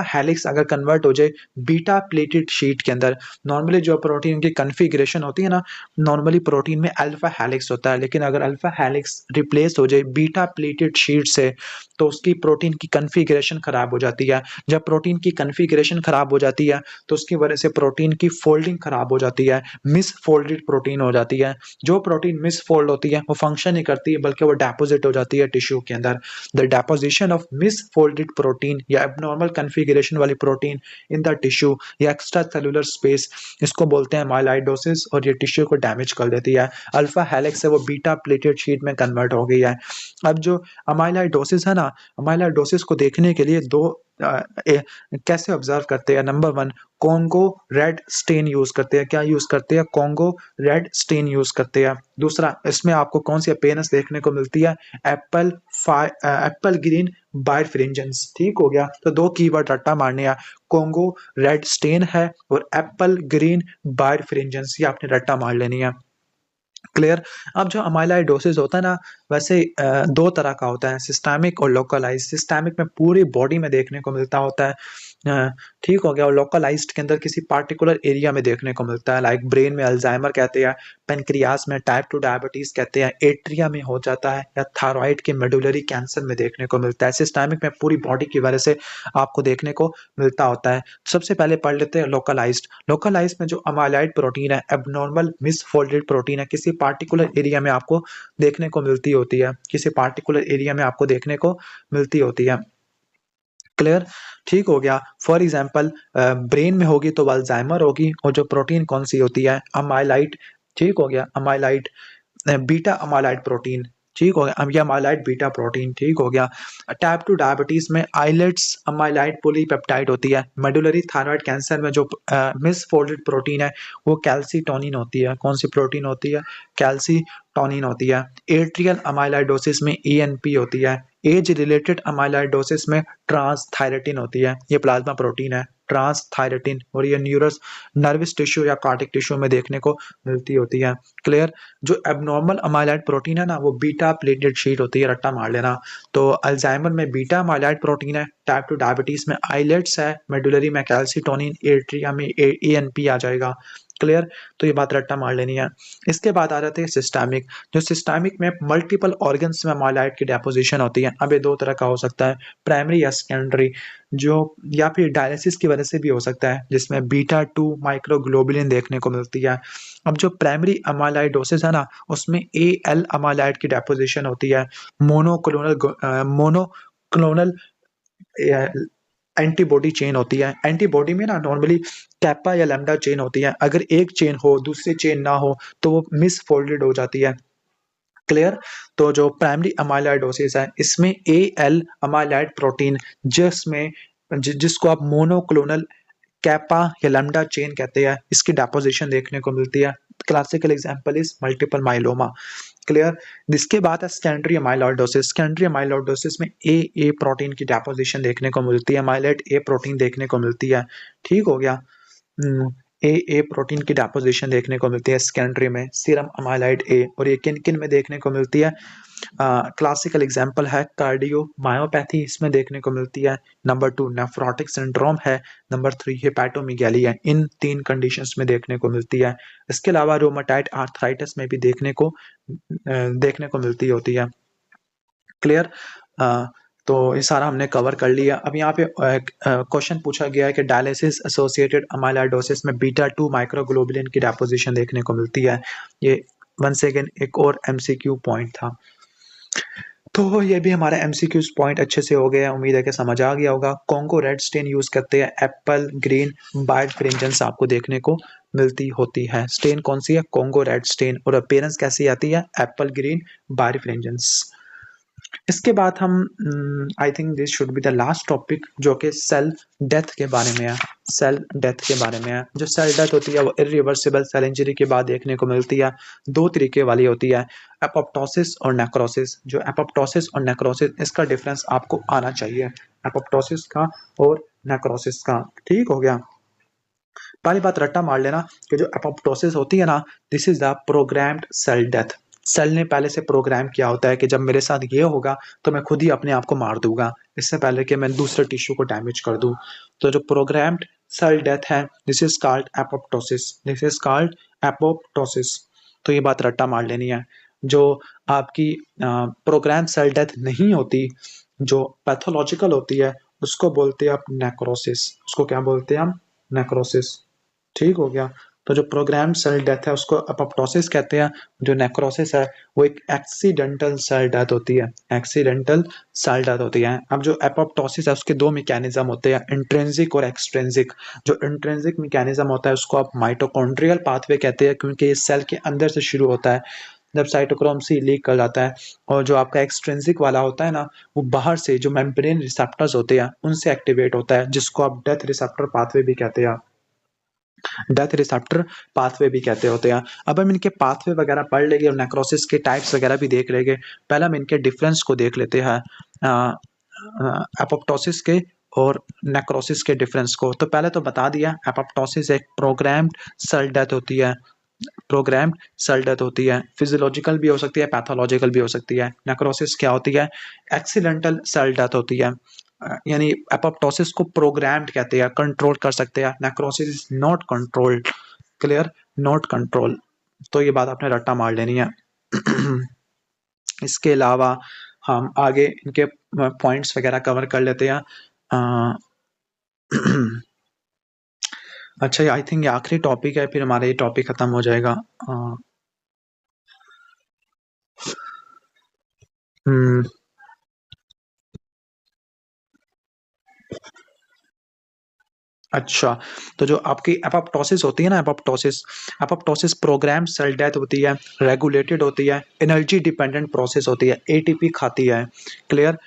हेलिक्स अगर कन्वर्ट हो जाए बीटा प्लेटेड शीट के अंदर, नॉर्मली जो प्रोटीन की कन्फिग्रेशन होती है ना, नॉर्मली प्रोटीन में अल्फा हेलिक्स होता है, लेकिन अगर अल्फा हेलिक्स रिप्लेस हो जाए बीटा प्लेटेड शीट से तो उसकी प्रोटीन की कन्फिग्रेशन खराब हो जाती है। जब प्रोटीन की कन्फिग्रेशन खराब हो जाती है तो उसकी वजह से प्रोटीन की फोल्डिंग खराब हो जाती है, मिस फोल्डेड प्रोटीन हो जाती है। जो प्रोटीन मिस फोल्ड होती है वो फंक्शन नहीं करती है बल्कि वो डेपोजिट हो जाती है टिश्यू के अंदर। The deposition of miss folded protein या एबनॉर्मल कन्फिग्रेशन वाली प्रोटीन इन द टिश्यू या एक्स्ट्रा सेलुलर स्पेस, इसको बोलते हैं माइलाइडोसिस, और ये टिश्यू को डैमेज कर देती है। अल्फा हेलिक्स है वो बीटा प्लेटेड शीट में कन्वर्ट हो गई है। अब जो अमाइलाइडोसिस है ना, अमाइलाइडोसिस को देखने के लिए कैसे ऑब्जर्व करते हैं। Number 1 Congo red stain use करते हैं। क्या यूज करते हैं? कॉन्गो रेड स्टेन यूज करते हैं। दूसरा, इसमें आपको कौन सी अपीयरेंस देखने को मिलती है? Apple green birefringence. ठीक हो गया। तो 2 कीवर्ड रट्टा मारने हैं, कॉन्गो रेड स्टेन है और एप्पल ग्रीन बायरफ्रिंजेंस, ये आपने रट्टा मार लेनी है। क्लियर? अब जो अमाइलाइडोसिस होता है ना, वैसे 2 तरह का होता है, सिस्टेमिक और लोकलाइज्ड। सिस्टेमिक में पूरी बॉडी में देखने को मिलता होता है, ठीक हो गया। और लोकलाइज्ड के अंदर किसी पार्टिकुलर एरिया में देखने को मिलता है, लाइक ब्रेन में अल्जाइमर कहते हैं, पेनक्रियास में टाइप 2 डायबिटीज कहते हैं, एट्रिया में हो जाता है, या थायराइड के मेडुलरी कैंसर में देखने को मिलता है। सिस्टेमिक में पूरी बॉडी की वजह से आपको देखने को मिलता होता है। सबसे पहले पढ़ लेते हैं लोकलाइज्ड। लोकलाइज्ड में जो अमाइलाइड प्रोटीन है, एबनॉर्मल मिसफोल्डेड प्रोटीन है, किसी पार्टिकुलर एरिया में आपको देखने को मिलती होती है, किसी पार्टिकुलर एरिया में आपको देखने को मिलती होती है। क्लियर? ठीक हो गया। फॉर एग्जाम्पल ब्रेन में होगी तो अल्जाइमर होगी, और जो प्रोटीन कौन सी होती है? अमाइलाइड। ठीक हो गया, अमाइलाइड, बीटा अमाइलाइड प्रोटीन। ठीक हो गया, अब ये अमाइलाइड बीटा प्रोटीन। ठीक हो गया। टाइप 2 डायबिटीज में आइलेट्स अमाइलाइड पॉलीपेप्टाइड होती है। मेडुलरी थायराइड कैंसर में जो मिसफोल्डेड प्रोटीन है वो कैल्सीटोनिन होती है। कौन सी प्रोटीन होती है? कैल्सीटोनिन होती है। एट्रियल अमाइलाइडोसिस में ENP होती है। एज रिलेटेड अमाइलाइडोसिस में ट्रांसथायरेटिन होती है। ये प्लाज्मा प्रोटीन है, ट्रांसथायरेटिन, और ये नर्वस टिश्यू या कार्डिक टिश्यू में देखने को मिलती होती है। क्लियर? जो एबनॉर्मल अमाइलाइड प्रोटीन है ना, वो बीटा प्लेटेड शीट होती है, रट्टा मार लेना। तो अल्जाइमर में बीटा अमाइलाइड प्रोटीन है, टाइप 2 डायबिटीज में आइलेट्स है, मेडुलरी में कैल्सीटोनिन, एट्रिया में ENP आ जाएगा। क्लियर? तो ये बात रट्टा मार लेनी है। इसके बाद आ जाते हैं सिस्टेमिक। जो सिस्टेमिक में मल्टीपल ऑर्गन्स में अमाइलाइड की डेपोजिशन होती है। अब ये 2 तरह का हो सकता है, प्राइमरी या सेकेंडरी, जो या फिर डायलिसिस की वजह से भी हो सकता है, जिसमें बीटा 2 माइक्रोग्लोबुलिन देखने को मिलती है। अब जो प्राइमरी अमाइलाइडोसिस है ना, उसमें AL अमाइलाइड की डेपोजिशन होती है। मोनोक्लोनल एंटीबॉडी चेन होती है। एंटीबॉडी में ना नॉर्मली कैपा या लैम्डा चेन होती है। अगर एक चेन हो दूसरी चेन ना हो तो वो मिसफोल्डेड हो जाती है। क्लियर? तो जो प्राइमरी अमाइलाइडोसिस है इसमें AL अमाइलाइड प्रोटीन जिसको आप मोनोक्लोनल कैपा या लैम्डा चेन कहते हैं, इसकी डेपोजिशन देखने को मिलती है। Classical example is multiple myeloma. Clear? इसके बाद है सेकेंडरी अमाइलॉइडोसिस। सेकेंडरी अमाइलॉइडोसिस में ए प्रोटीन की डेपोजिशन देखने को मिलती है, अमाइलेट A प्रोटीन देखने को मिलती है। ठीक हो गया। ए प्रोटीन की डेपोजिशन देखने को मिलती है सेकेंडरी में, सीरम अमाइलाइड ए, और ये किन किन में देखने को मिलती है? क्लासिकल एग्जांपल है कार्डियोमायोपैथी, इसमें देखने को मिलती है। नंबर 2 नेफ्रोटिक सिंड्रोम है। नंबर 3 हेपेटोमीगैली है। इन 3 कंडीशंस में देखने को मिलती है। इसके अलावा रोमाटाइड आर्थराइटिस में भी देखने को मिलती होती है। क्लियर? तो ये सारा हमने कवर कर लिया। अब यहाँ पे क्वेश्चन पूछा गया है कि डायलिसिस एसोसिएटेड अमाइलोइडोसिस में बीटा 2 माइक्रोग्लोबुलिन की डेपोजिशन देखने को मिलती है। ये वंस अगेन एक और एमसीक्यू पॉइंट था। तो ये भी हमारा एमसीक्यूज पॉइंट अच्छे से हो गया, उम्मीद है कि समझ आ गया होगा। कॉन्गो रेड स्टेन यूज करते हैं, एप्पल ग्रीन बायरफ्रिंजेंस आपको देखने को मिलती होती है। स्टेन कौन सी है? Congo red stain. और अपीयरेंस कैसी आती है? Apple green birefringence. इसके बाद हम I think this should be the last topic, जो कि सेल डेथ के बारे में है। सेल डेथ के बारे में है। जो सेल डेथ होती है वो इरिवर्सिबल सेल इंजरी के बाद देखने को मिलती है। दो तरीके वाली होती है, एपोप्टोसिस और नेक्रोसिस। जो एपोप्टोसिस और नेक्रोसिस, इसका डिफरेंस आपको आना चाहिए, एपोप्टोसिस का और नेक्रोसिस का। ठीक हो गया? पहली बात रट्टा मार लेना कि जो एपोप्टोसिस होती है ना, this is the programmed cell death. Cell ने पहले से प्रोग्राम किया होता है कि जब मेरे साथ ये होगा तो मैं खुद ही अपने आप को मार दूंगा, इससे पहले कि मैं दूसरे टिश्यू को डैमेज कर दूं। तो जो प्रोग्राम्ड सेल डेथ है, this is called apoptosis. This is called apoptosis. तो ये बात रट्टा मार लेनी है। जो आपकी प्रोग्राम सेल डेथ नहीं होती, जो पैथोलॉजिकल होती है, उसको बोलते हैं आप नेक्रोसिस। उसको क्या बोलते हैं हम? नेक्रोसिस। ठीक हो गया? तो जो प्रोग्राम सेल डेथ है उसको एपोप्टोसिस कहते हैं। जो नेक्रोसिस है वो एक एक्सीडेंटल सेल डेथ होती है। एक्सीडेंटल सेल डेथ होती है। अब जो एपोप्टोसिस है उसके दो मैकेनिज्म होते हैं, इंट्रिंसिक और एक्सट्रिंसिक। जो इंट्रिंसिक मैकेनिज्म होता है उसको आप माइटोकॉन्ड्रियल पाथवे कहते हैं, क्योंकि ये सेल के अंदर से शुरू होता है जब साइटोक्रोम सी लीक कर जाता है। और जो आपका एक्सट्रिंसिक वाला होता है ना, वो बाहर से जो मेम्ब्रेन रिसेप्टर्स होते हैं उनसे एक्टिवेट होता है, जिसको आप डेथ रिसेप्टर पाथवे भी कहते हैं। डेथ रिसेप्टर पाथवे भी कहते होते हैं। अब हम इनके पाथवे वगैरह पढ़ लेंगे और नेक्रोसिस के टाइप्स वगैरह भी देख लेंगे। पहले हम इनके डिफरेंस को देख लेते हैं, एपोप्टोसिस के और नेक्रोसिस के डिफरेंस को। तो पहले तो बता दिया, एपोप्टोसिस एक प्रोग्राम्ड सेल डेथ होती है। प्रोग्राम्ड सेल डेथ होती है, फिजियोलॉजिकल भी हो सकती है, पैथोलॉजिकल भी हो सकती है। नेक्रोसिस क्या होती है? एक्सीडेंटल सेल डेथ होती है। यानी एपोप्टोसिस को प्रोग्राम्ड कहते हैं, कंट्रोल कर सकते हैं। Necrosis is not controlled. Clear? Not control. तो ये बात आपने रट्टा मार लेनी है। इसके अलावा हम आगे इनके पॉइंट्स वगैरह कवर कर लेते हैं। अच्छा, आई थिंक ये आखिरी टॉपिक है, फिर हमारा ये टॉपिक खत्म हो जाएगा। अच्छा, तो जो आपकी एपोप्टोसिस होती है ना, एपोप्टोसिस प्रोग्राम सेल डेथ होती है, रेगुलेटेड होती है, एनर्जी डिपेंडेंट प्रोसेस होती है, एटीपी खाती है। क्लियर?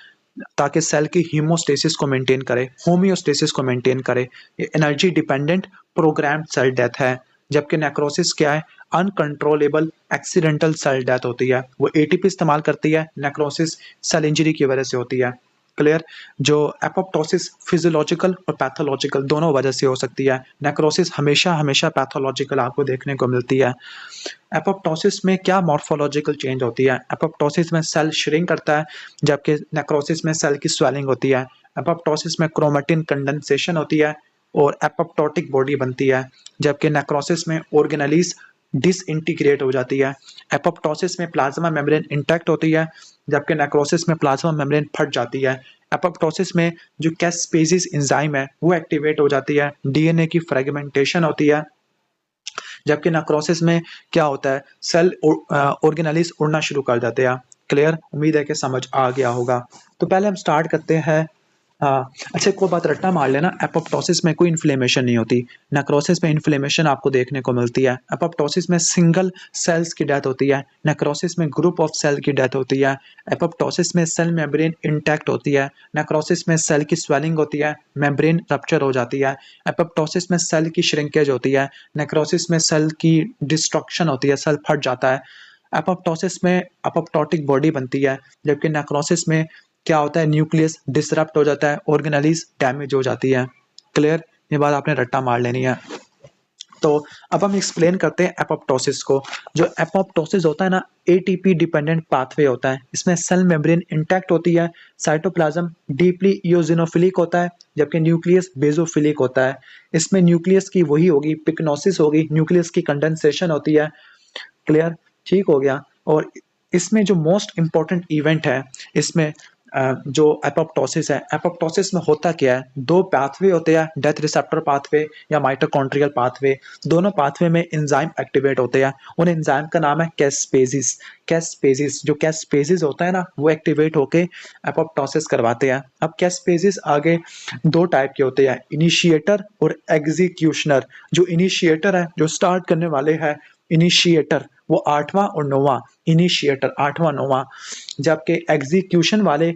ताकि सेल की हीमोस्टेसिस को मेंटेन करे, होमियोस्टेसिस को मेंटेन करे। ये energy dependent program cell death है। जबकि नेक्रोसिस क्या है? अनकंट्रोलेबल एक्सीडेंटल सेल डेथ होती है। वो एटीपी इस्तेमाल करती है, नेक्रोसिस सेल इंजरी की वजह से होती है। क्लियर? जो एपोप्टोसिस फिजियोलॉजिकल और पैथोलॉजिकल दोनों वजह से हो सकती है। नेक्रोसिस हमेशा हमेशा पैथोलॉजिकल आपको देखने को मिलती है। एपोप्टोसिस में क्या मॉर्फोलॉजिकल चेंज होती है? एपोप्टोसिस में सेल श्रिंक करता है, जबकि नेक्रोसिस में सेल की स्वेलिंग होती है। एपोप्टोसिस में क्रोमेटिन कंडेंसेशन होती है और एपोप्टोटिक बॉडी बनती है, जबकि नेक्रोसिस में ऑर्गेनेलीज डिसइंटीग्रेट हो जाती है। एपोप्टोसिस में प्लाज्मा मेम्ब्रेन इंटैक्ट होती है, जबकि नेक्रोसिस में प्लाज्मा मेम्ब्रेन फट जाती है। एपोप्टोसिस में जो कैस्पेसिस एंजाइम है वो एक्टिवेट हो जाती है, डीएनए की फ्रेगमेंटेशन होती है। जबकि नेक्रोसिस में क्या होता है? सेल ऑर्गेनेलिस उड़ना शुरू कर जाते हैं। क्लियर? उम्मीद है कि समझ आ गया होगा। तो पहले हम स्टार्ट करते हैं। अच्छा, कोई बात रट्टा मार लेना, एपोप्टोसिस में कोई इन्फ्लेमेशन नहीं होती, नेक्रोसिस में इन्फ्लेमेशन आपको देखने को मिलती है। एपोप्टोसिस में सिंगल सेल्स की डेथ होती है, नेक्रोसिस में ग्रुप ऑफ सेल की डेथ होती है। एपोप्टोसिस में सेल मेम्ब्रेन इंटैक्ट होती है, नेक्रोसिस में सेल की स्वेलिंग होती है, मेम्ब्रेन रप्चर हो जाती है। एपोप्टोसिस में सेल की श्रिंकेज होती है, नेक्रोसिस में सेल की डिस्ट्रक्शन होती है, सेल फट जाता है। एपोप्टोसिस में एपोप्टोटिक बॉडी बनती है, जबकि नेक्रोसिस में क्या होता है? न्यूक्लियस डिसरप्ट हो जाता है, ऑर्गेनेलीज डैमेज हो जाती है। क्लियर? ये बात आपने रट्टा मार लेनी है। तो अब हम एक्सप्लेन करते हैं एपोप्टोसिस को। जो एपोप्टोसिस होता है ना, एटीपी डिपेंडेंट पाथवे होता है। इसमें सेल मेम्ब्रेन इंटैक्ट होती है, साइटोप्लाज्म डीपली इओसिनोफिलिक होता है, जबकि न्यूक्लियस बेसोफिलिक होता है। इसमें न्यूक्लियस की वही होगी, पिक्नोसिस होगी, न्यूक्लियस की कंडेंसेशन होती है। क्लियर? ठीक हो गया। और इसमें जो मोस्ट इंपॉर्टेंट इवेंट है इसमें जो एपोप्टोसिस है, एपोप्टोसिस में होता क्या है, दो पाथवे होते हैं, डेथ रिसेप्टर पाथवे या माइटोकॉन्ड्रियल पाथवे। दोनों पाथवे में एंजाइम एक्टिवेट होते हैं। उन एंजाइम का नाम है कैस्पेसिस। कैस्पेसिस, जो कैस्पेसिस होता है ना, वो एक्टिवेट होके एपोप्टोसिस करवाते हैं। अब कैस्पेसिस आगे दो टाइप के होते हैं, इनिशिएटर और एग्जीक्यूशनर। जो इनिशिएटर है, जो स्टार्ट करने वाले हैं, इनिशिएटर वो 8वां और 9वां, इनिशिएटर 8वां 9वां। जबकि एग्जीक्यूशन वाले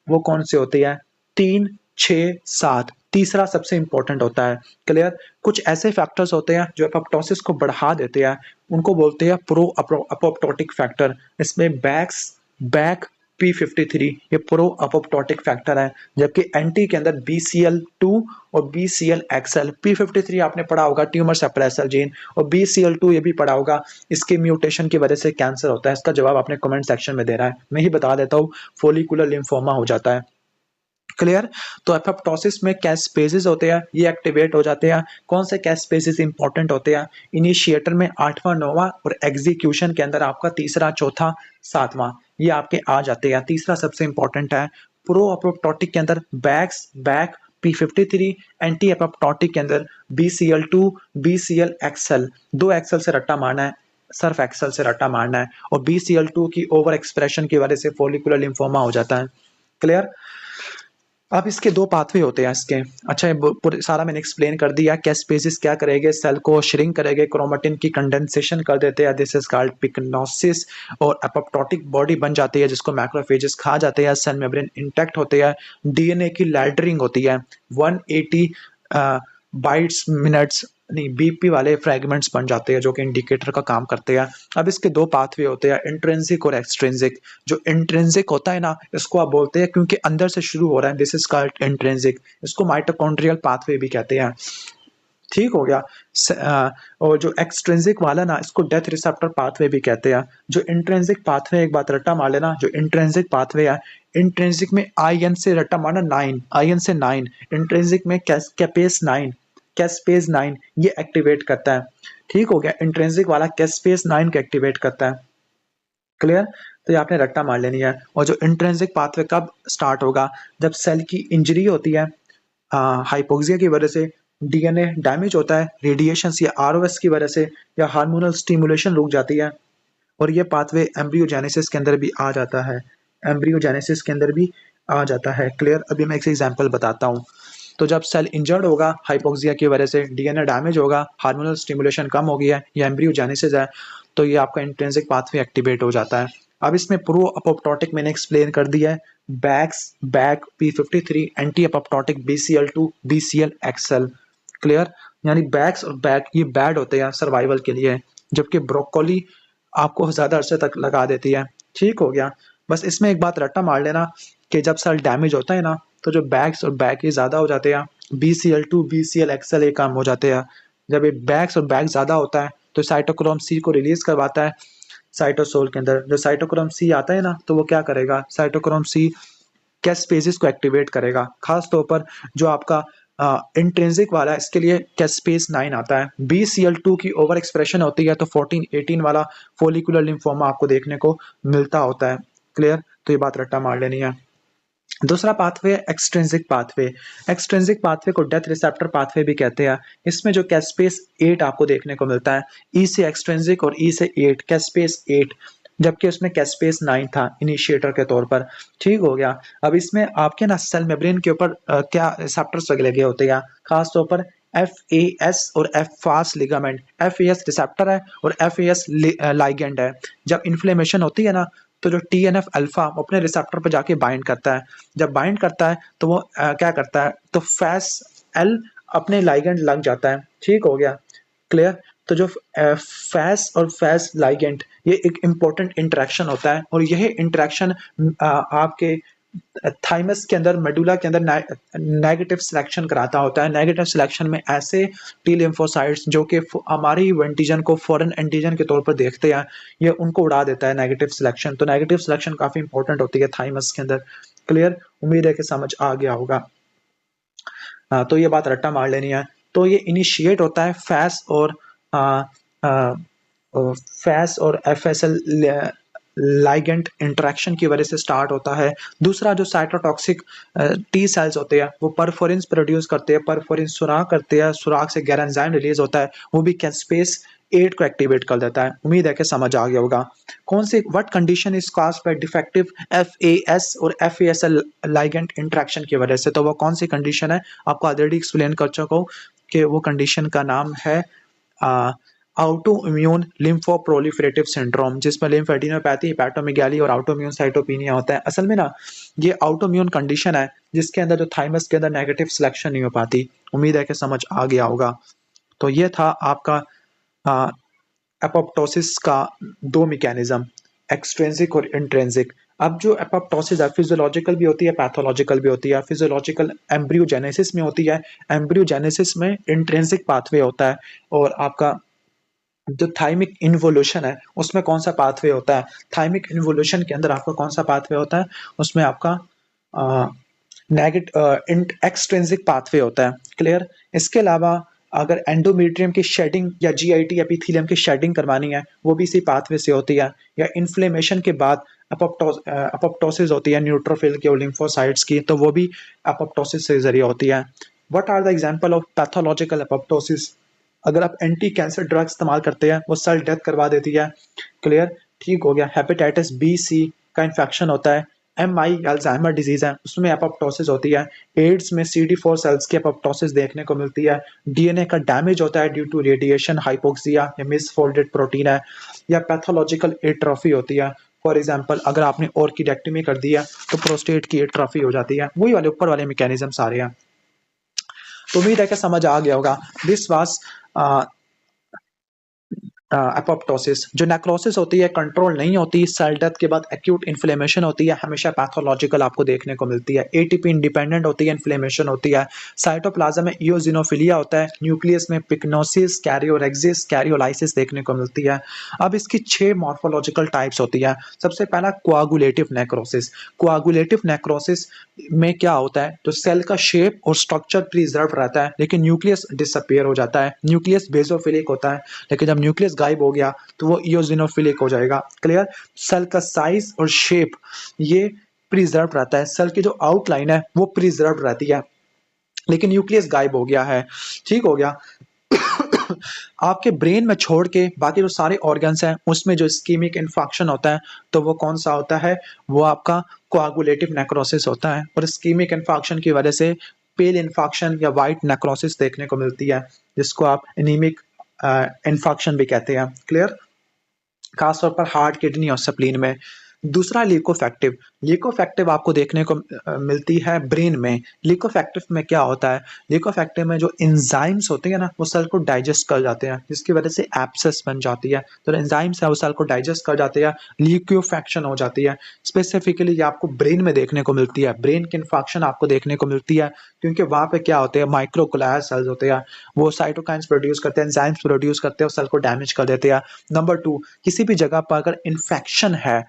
वो कौन से होते हैं, 3 6 7, तीसरा सबसे इंपॉर्टेंट होता है। क्लियर? कुछ ऐसे फैक्टर्स होते हैं जो एपोप्टोसिस को बढ़ा देते हैं, उनको बोलते हैं प्रो अपोप्टोटिक फैक्टर। इसमें बैक P53 ये प्रो अपोप्टोटिक फैक्टर है। जबकि एंटी के अंदर BCL2 और BCLXL, P53 आपने पढ़ा होगा ट्यूमर सप्रेसर जीन, और BCL2 ये भी पढ़ा होगा, इसके म्यूटेशन की वजह से कैंसर होता है। इसका जवाब आपने कमेंट सेक्शन में देना है, मैं ही बता देता हूँ, फोलिकुलर लिम्फोमा हो जाता है। क्लियर? तो एपोप्टोसिस में कैस्पेसिस होते हैं, ये एक्टिवेट हो जाते हैं। कौन से कैस्पेसिस इंपॉर्टेंट होते हैं, इनिशिएटर में 8वां 9वां, और एग्जीक्यूशन के अंदर आपका तीसरा चौथा 7वां, ये आपके आ जाते हैं। तीसरा सबसे इंपॉर्टेंट है। प्रो अपोप्टोटिक के अंदर बैक P53, एंटी एपोप्टोटिक के अंदर BCL2 BCLXL। दो एक्सल से रट्टा मारना है, सिर्फ एक्सल से रट्टा मारना है, और BCL2 की ओवर एक्सप्रेशन की वजह से फोलिकुलर लिम्फोमा हो जाता है। क्लियर? अब इसके दो पाथवे होते हैं इसके। अच्छा, ये सारा मैंने एक्सप्लेन कर दिया। कैस्पेसिस क्या करेंगे, सेल को श्रिंक करेंगे, क्रोमेटिन की कंडेंसेशन कर देते हैं, दिस इज कॉल्ड पिक्नोसिस, और एपोप्टोटिक बॉडी बन जाती है जिसको मैक्रोफेजेस खा जाते हैं। सेल मेम्ब्रेन इंटैक्ट होते हैं, डीएनए की लैडरिंग होती है, 180 बाइट्स मिनट्स नहीं बीपी वाले फ्रेगमेंट्स बन जाते हैं जो कि इंडिकेटर का काम करते हैं। अब इसके दो पाथवे होते हैं, इंट्रिंसिक और एक्सट्रिंसिक। जो इंट्रिंसिक होता है ना, इसको आप बोलते हैं क्योंकि अंदर से शुरू हो रहा है, दिस इज कॉल्ड इंट्रिंसिक। इसको माइटोकॉन्ड्रियल पाथवे भी कहते हैं। ठीक हो गया। और जो एक्सट्रिंसिक वाला ना, इसको डेथ रिसेप्टर पाथवे भी कहते हैं। जो इंट्रिंसिक पाथवे, एक बात रट्टा मार लेना, जो इंट्रिंसिक पाथवे है, इंट्रिंसिक में IN से रट्टा मारना 9, IN से 9, इंट्रिंसिक में कैपेस 9, कैस्पेस 9 ये एक्टिवेट करता है। ठीक हो गया, इंट्रिंसिक वाला कैस्पेस 9 को एक्टिवेट करता है। क्लियर? तो ये आपने रट्टा मार लेनी है। और जो इंट्रिंसिक पाथवे कब स्टार्ट होगा, जब सेल की इंजरी होती है, हाइपोक्सिया की वजह से, डीएनए डैमेज होता है, रेडिएशन या ROS की वजह से, या हार्मोनल स्टिमुलेशन रुक जाती है, और ये पाथवे एम्ब्रियोजेनेसिस के अंदर भी आ जाता है, एम्ब्रियोजेनेसिस के अंदर भी आ जाता है। क्लियर? अभी मैं एक एग्जांपल बताता हूँ। तो जब सेल इंजर्ड होगा हाइपोक्सिया की वजह से, डीएनए डैमेज होगा, हार्मोनल स्टिमुलेशन कम हो गया है, या एम्ब्रियोजेनेसिस है, तो ये आपका इंट्रिंसिक पाथवे एक्टिवेट हो जाता है। अब इसमें प्रो अपोप्टोटिक मैंने एक्सप्लेन कर दिया है, back P53, anti apoptotic BCL2 BCLXL। Clear? यानी बैक्स और बैक ये बैड होते हैं सर्वाइवल के लिए, जबकि ब्रोकोली आपको ज्यादा अरसे तक लगा देती है। ठीक हो गया। बस इसमें एक बात रट्टा मार लेना कि जब सेल डैमेज होता है ना, तो जो बैक्स और बैक ये ज्यादा हो जाते हैं, BCL2 BCLXL ये कम हो जाते हैं। जब ये बैक्स और बैक ज्यादा होता है तो साइटोक्रोम C को रिलीज करवाता है साइटोसोल के अंदर। जो साइटोक्रोम C आता है ना, तो वो क्या करेगा, साइटोक्रोम C कैस्पेसिस को एक्टिवेट करेगा। खास तौर पर जो आपका इंट्रिंसिक वाला है, इसके लिए कैस्पेस 9 आता है। BCL2 की ओवर एक्सप्रेशन होती है, तो 14 18 वाला फोलिकुलर लिम्फोमा आपको देखने को मिलता होता है। क्लियर? तो ये बात रट्टा मार लेनी है। दूसरा pathway extrinsic pathway. Extrinsic pathway को डेथ रिसेप्टर पाथवे भी कहते हैं। इसमें जो कैस्पेस 8 आपको देखने को मिलता है, E से एक्सट्रिंसिक और E से 8, कैस्पेस 8, जबकि उसमें कैस्पेस 9 था इनिशिएटर के तौर पर। ठीक हो गया। अब इसमें आपके ना सेल मेम्ब्रेन के ऊपर क्या रिसेप्टर्स लगे होते हैं, खास तौर पर FAS और FAS लिगामेंट। FAS रिसेप्टर है और FAS लाइगेंड है। जब इन्फ्लेमेशन होती है ना, तो जो TNF अल्फा अपने रिसेप्टर पर जाके बाइंड करता है। जब बाइंड करता है तो वो क्या करता है, तो फैस L अपने लाइगेंड लग जाता है। ठीक हो गया। क्लियर? तो जो फैस और लाइगेंड ये एक इंपॉर्टेंट इंटरेक्शन होता है, और यह इंटरेक्शन आपके थाइमस के अंदर, मेडुला के अंदर नेगेटिव सिलेक्शन कराता होता है। नेगेटिव सिलेक्शन में ऐसे टी लिम्फोसाइट्स जो कि हमारी एंटीजन को फॉरेन एंटीजन के तौर पर देखते हैं, ये उनको उड़ा देता है नेगेटिव सिलेक्शन। तो नेगेटिव सिलेक्शन काफी इंपॉर्टेंट होती है थाइमस के अंदर। क्लियर, उम्मीद है कि समझ आ गया होगा। तो ये बात रट्टा मार लेनी है। तो ये इनिशिएट होता है फैस और फैस और एफएसएल लाइगेंड इंटरेक्शन की वजह से स्टार्ट होता है। दूसरा जो साइटोटॉक्सिक टी सेल्स होते हैं वो परफोरिन प्रोड्यूस करते हैं, परफोरिन सुराग करते हैं, सुराग से गैर-एंजाइम रिलीज होता है, वो भी कैस्पेस 8 को एक्टिवेट कर देता है। उम्मीद है कि समझ आ गया होगा। कौन सी what condition is caused by defective FAS और एफएसएल लाइगेंड इंटरेक्शन की वजह से? तो वो कौन सी कंडीशन है, आपको ऑलरेडी एक्सप्लेन कर चुका हूं कि वो कंडीशन का नाम है ऑटो इम्यून लिम्फोप्रोलिफरेटिव सिंड्रोम, जिसमें लिम्फेडिनोपैथी, हेपेटोमेगाली और ऑटोइम्यून साइटोपिनिया होता है। असल में ना ये ऑटोइम्यून कंडीशन है जिसके अंदर जो थाइमस के अंदर नेगेटिव सिलेक्शन नहीं हो पाती। उम्मीद है कि समझ आ गया होगा। तो ये था आपका एपोप्टोसिस का दो मैकेनिज्म, एक्सट्रिंसिक और इंट्रिंसिक। अब जो एपोप्टोसिस है फिजियोलॉजिकल भी होती है, पैथोलॉजिकल भी होती है। फिजियोलॉजिकल एम्ब्रियोजेनेसिस में होती है, एम्ब्रियोजेनेसिस में इंट्रिंसिक पाथवे होता है। और आपका जो थाइमिक इन्वोल्यूशन है उसमें कौन सा पाथवे होता है? थाइमिक इन्वोल्यूशन के अंदर आपका कौन सा पाथवे होता है? उसमें आपका एक्सट्रिंसिक पाथवे होता है। क्लियर। इसके अलावा अगर एंडोमेट्रियम की शेडिंग या जीआईटी एपिथेलियम की शेडिंग करवानी है वो भी इसी पाथवे से होती है। या इन्फ्लेमेशन के बाद अपोप्टोसिस होती है न्यूट्रोफिल के और लिम्फोसाइट्स की, तो वो भी अपोप्टोसिस से जरिए होती है। What are the example of pathological apoptosis? अगर आप एंटी कैंसर ड्रग इस्तेमाल करते हैं वो सेल डेथ करवा देती है। क्लियर, ठीक हो गया। हेपेटाइटिस बी सी का इन्फेक्शन होता है। एमआई अल्जाइमर डिजीज है उसमें एपोप्टोसिस होती है। एड्स में CD4 सेल्स की एपोप्टोसिस देखने को मिलती है। डीएनए का डैमेज होता है ड्यू टू रेडिएशन, हाइपोक्सिया या मिसफोल्डेड प्रोटीन है। या पैथोलॉजिकल एट्रोफी होती है। फॉर एग्जाम्पल अगर आपने ऑर्किडेक्टमी कर दी है तो प्रोस्टेट की एट्रोफी हो जाती है। वही वाले ऊपर वाले मैकेनिज्म सारे हैं। तो उम्मीद है कि समझ आ गया होगा। This was apoptosis. जो नेक्रोसिस होती है कंट्रोल नहीं होती, सेल डेथ के बाद एक्यूट इन्फ्लेमेशन होती है, हमेशा पैथोलॉजिकल आपको देखने को मिलती है। एटीपी इंडिपेंडेंट होती है, इन्फ्लेमेशन होती है। साइटोप्लाज्म में इओजिनोफिलिया होता है। न्यूक्लियस में पिक्नोसिस, कैरियोरेक्सिस, कैरियोलाइसिस देखने को मिलती है। अब इसकी 6 मॉर्फोलॉजिकल टाइप्स होती है। सबसे पहला कोआगुलेटिव नेक्रोसिस। कोआगुलेटिव नेक्रोसिस में क्या होता है, तो सेल का शेप और स्ट्रक्चर प्रिजर्व रहता है लेकिन न्यूक्लियस डिसअपियर हो जाता है। न्यूक्लियस बेसोफिलिक होता है लेकिन जब न्यूक्लियस गायब हो गया तो वो इओजिनोफिलिक हो जाएगा। क्लियर। सेल का साइज और शेप ये प्रिजर्व रहता है, सेल की जो आउटलाइन है वो प्रिजर्व रहती है लेकिन न्यूक्लियस गायब हो गया है। ठीक हो गया। आपके ब्रेन में छोड़ के बाकी जो सारे ऑर्गन्स हैं उसमें जो इस्कीमिक इन्फेक्शन होता है तो वो कौन सा होता है? वो आपका कोआगुलेटिव नेक्रोसिस होता है। और इस्कीमिक इन्फेक्शन की वजह से पेल इन्फेक्शन या वाइट नेक्रोसिस देखने को मिलती है, जिसको आप एनीमिक इन्फेक्शन भी कहते हैं। क्लियर। खासतौर पर हार्ट, किडनी और स्प्लीन में। दूसरा ल्यूकोफैक्टिव। ल्यूकोफैक्टिव आपको देखने को मिलती है ब्रेन में। ल्यूकोफैक्टिव में क्या होता है? ल्यूकोफैक्टिव में जो एंजाइम्स होते हैं ना वो सेल को डाइजेस्ट कर जाते हैं जिसकी वजह से एब्सेस बन जाती है। तो एंजाइम्स है वो सेल को डाइजेस्ट कर जाते हैं, ल्यूकोफैक्शन हो जाती है। स्पेसिफिकली ये आपको ब्रेन में देखने को मिलती है, ब्रेन की इन्फेक्शन आपको देखने को मिलती है क्योंकि वहाँ पे क्या होते हैं, माइक्रोग्लिया सेल्स होते हैं, वो साइटोकाइंस प्रोड्यूस करते हैं, एंजाइम्स प्रोड्यूस करते हैं और सेल को डैमेज कर देते हैं। नंबर 2, किसी भी जगह पर अगर इन्फेक्शन है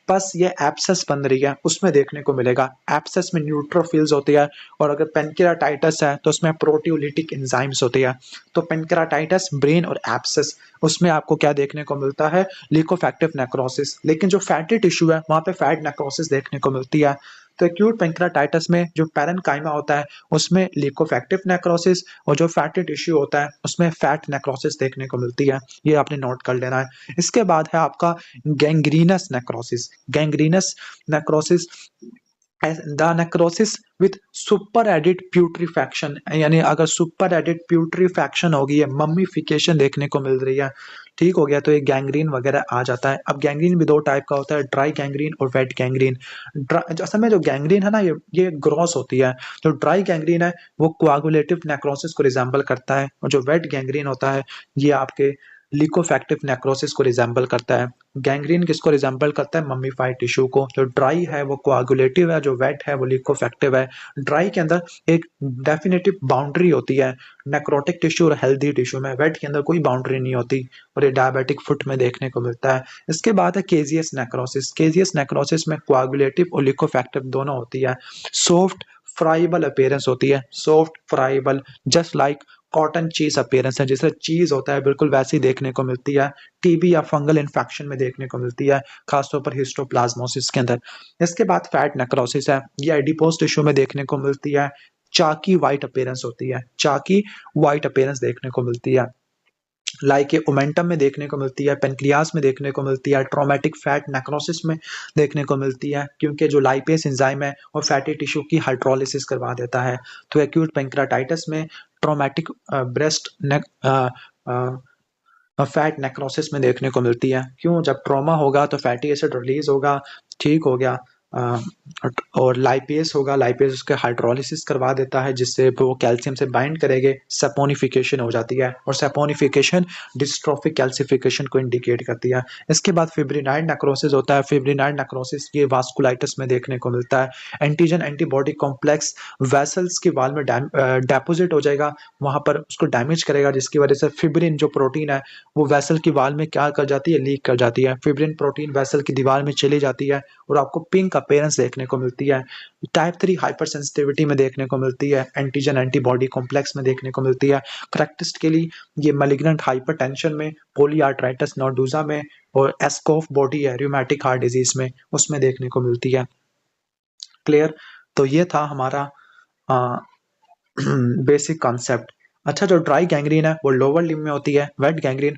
बस ये एब्सेस बन रही है उसमें देखने को मिलेगा। एब्सेस में न्यूट्रोफिल्स होती है। और अगर पेनक्रियाटाइटिस है तो उसमें प्रोटियोलिटिक एंजाइम्स होती है। तो पेनक्रियाटाइटिस, ब्रेन और एब्सेस, उसमें आपको क्या देखने को मिलता है? ल्यूकोफैक्टिव नेक्रोसिस। लेकिन जो फैटी टिश्यू है वहां पे फैट नेक्रोसिस देखने को मिलती है। तो एक्यूट पेनक्रियाटाइटिस में जो पैरेन्काइमा होता है उसमें ल्यूकोफैक्टिव नेक्रोसिस, और जो फैटी टिश्यू होता है उसमें फैट नेक्रोसिस देखने को मिलती है। ये आपने नोट कर लेना है। इसके बाद है आपका gangrenous necrosis. Gangrenous necrosis, the necrosis with super added putrefaction, यानी अगर सुपर एडिड प्यूट्रीफैक्शन होगी है, मम्मीफिकेशन देखने को मिल रही है, ठीक हो गया, तो ये गैंग्रीन वगैरह आ जाता है। अब गैंग्रीन भी 2 टाइप का होता है, ड्राई गैंग्रीन और वेट गैंग्रीन। असल में जो गैंग्रीन है ना ये ग्रॉस होती है। जो ड्राई गैंग्रीन है वो कोआगुलेटिव नेक्रोसिस को रिजेंबल करता है और जो वेट गैंग्रीन होता है ये आपके लिकोफैक्टिव नेक्रोसिस को रिजेंबल करता है। गैंग्रीन किसको रिजेंबल करता है? मम्मीफाइड टिश्यू को। जो ड्राई है वो कोआगुलेटिव है, जो वेट है वो लिकोफैक्टिव है। ड्राई के अंदर एक डेफिनेटिव बाउंड्री होती है नेक्रोटिक टिश्यू और हेल्दी टिश्यू में, वेट के अंदर कोई बाउंड्री नहीं होती, और ये डायबिटिक फुट में देखने को मिलता है। इसके बाद है केजियस नेक्रोसिस। केजियस नेक्रोसिस में कोआगुलेटिव और लिकोफैक्टिव दोनों होती है। सॉफ्ट फ्राइबल अपीयरेंस होती है, soft friable, just like cotton चीज अपीयरेंस है, जैसे चीज होता है बिल्कुल वैसी देखने को मिलती है। टीबी या फंगल इन्फेक्शन में देखने को मिलती है, खासतौर पर हिस्टोप्लाज्मोसिस के अंदर। इसके बाद फैट नेक्रोसिस है, ये एडिपोज टिश्यू में देखने को मिलती है। चाकी वाइट अपीयरेंस होती है, चाकी वाइट अपीयरेंस देखने को मिलती है। लाइक ये ओमेंटम में देखने को मिलती है, पेनक्लियास में देखने को मिलती है, ट्रोमेटिक फैट नेक्रोसिस में देखने को मिलती है, क्योंकि जो लाइपेस एंजाइम है वो फैटी टिश्यू की हाइड्रोलिसिस करवा देता है। तो एक्यूट पेंक्रेटाइटिस में ट्रोमेटिक ब्रेस्ट फैट नेक्रोसिस में देखने को मिलती है। क्यों? जब ट्रॉमा होगा तो फैटी एसिड रिलीज होगा, ठीक हो गया, और लाइपेस होगा, लाइपेस उसके हाइड्रोलिसिस करवा देता है, जिससे वो कैल्शियम से बाइंड करेंगे, सपोनिफिकेशन हो जाती है, और सपोनिफिकेशन डिस्ट्रोफिक कैल्सिफिकेशन को इंडिकेट करती है। इसके बाद फिब्रिनाइड नेक्रोसिस होता है। फिब्रिनाइड नेक्रोसिस ये वास्कुलाइटिस में देखने को मिलता है। एंटीजन एंटीबॉडी कॉम्प्लेक्स वेसल्स की वाल में डेपोजिट हो जाएगा, वहां पर उसको डैमेज करेगा, जिसकी वजह से फिब्रिन जो प्रोटीन है वो वेसल की वाल में क्या कर जाती है? लीक कर जाती है। फिब्रिन प्रोटीन वेसल की दीवार में चली जाती है और आपको पिंक अपीयरेंस देखने को मिलती है। टाइप 3 हाइपर सेंसिटिविटी में देखने को मिलती है, एंटीजन एंटीबॉडी कॉम्प्लेक्स में देखने को मिलती है। करेक्टरिस्टिकली ये मैलिग्नेंट हाइपरटेंशन में, पॉलीआर्थराइटिस नोडुजा में, और एस्कोफ बॉडी है रूमेटिक हार्ट डिजीज में, उसमें देखने को मिलती है। क्लियर? तो ये था हमारा बेसिक कॉन्सेप्ट। अच्छा, जो ड्राई गैंग्रीन है वो लोअर लिम्ब में होती है, वेट गैंग्रीन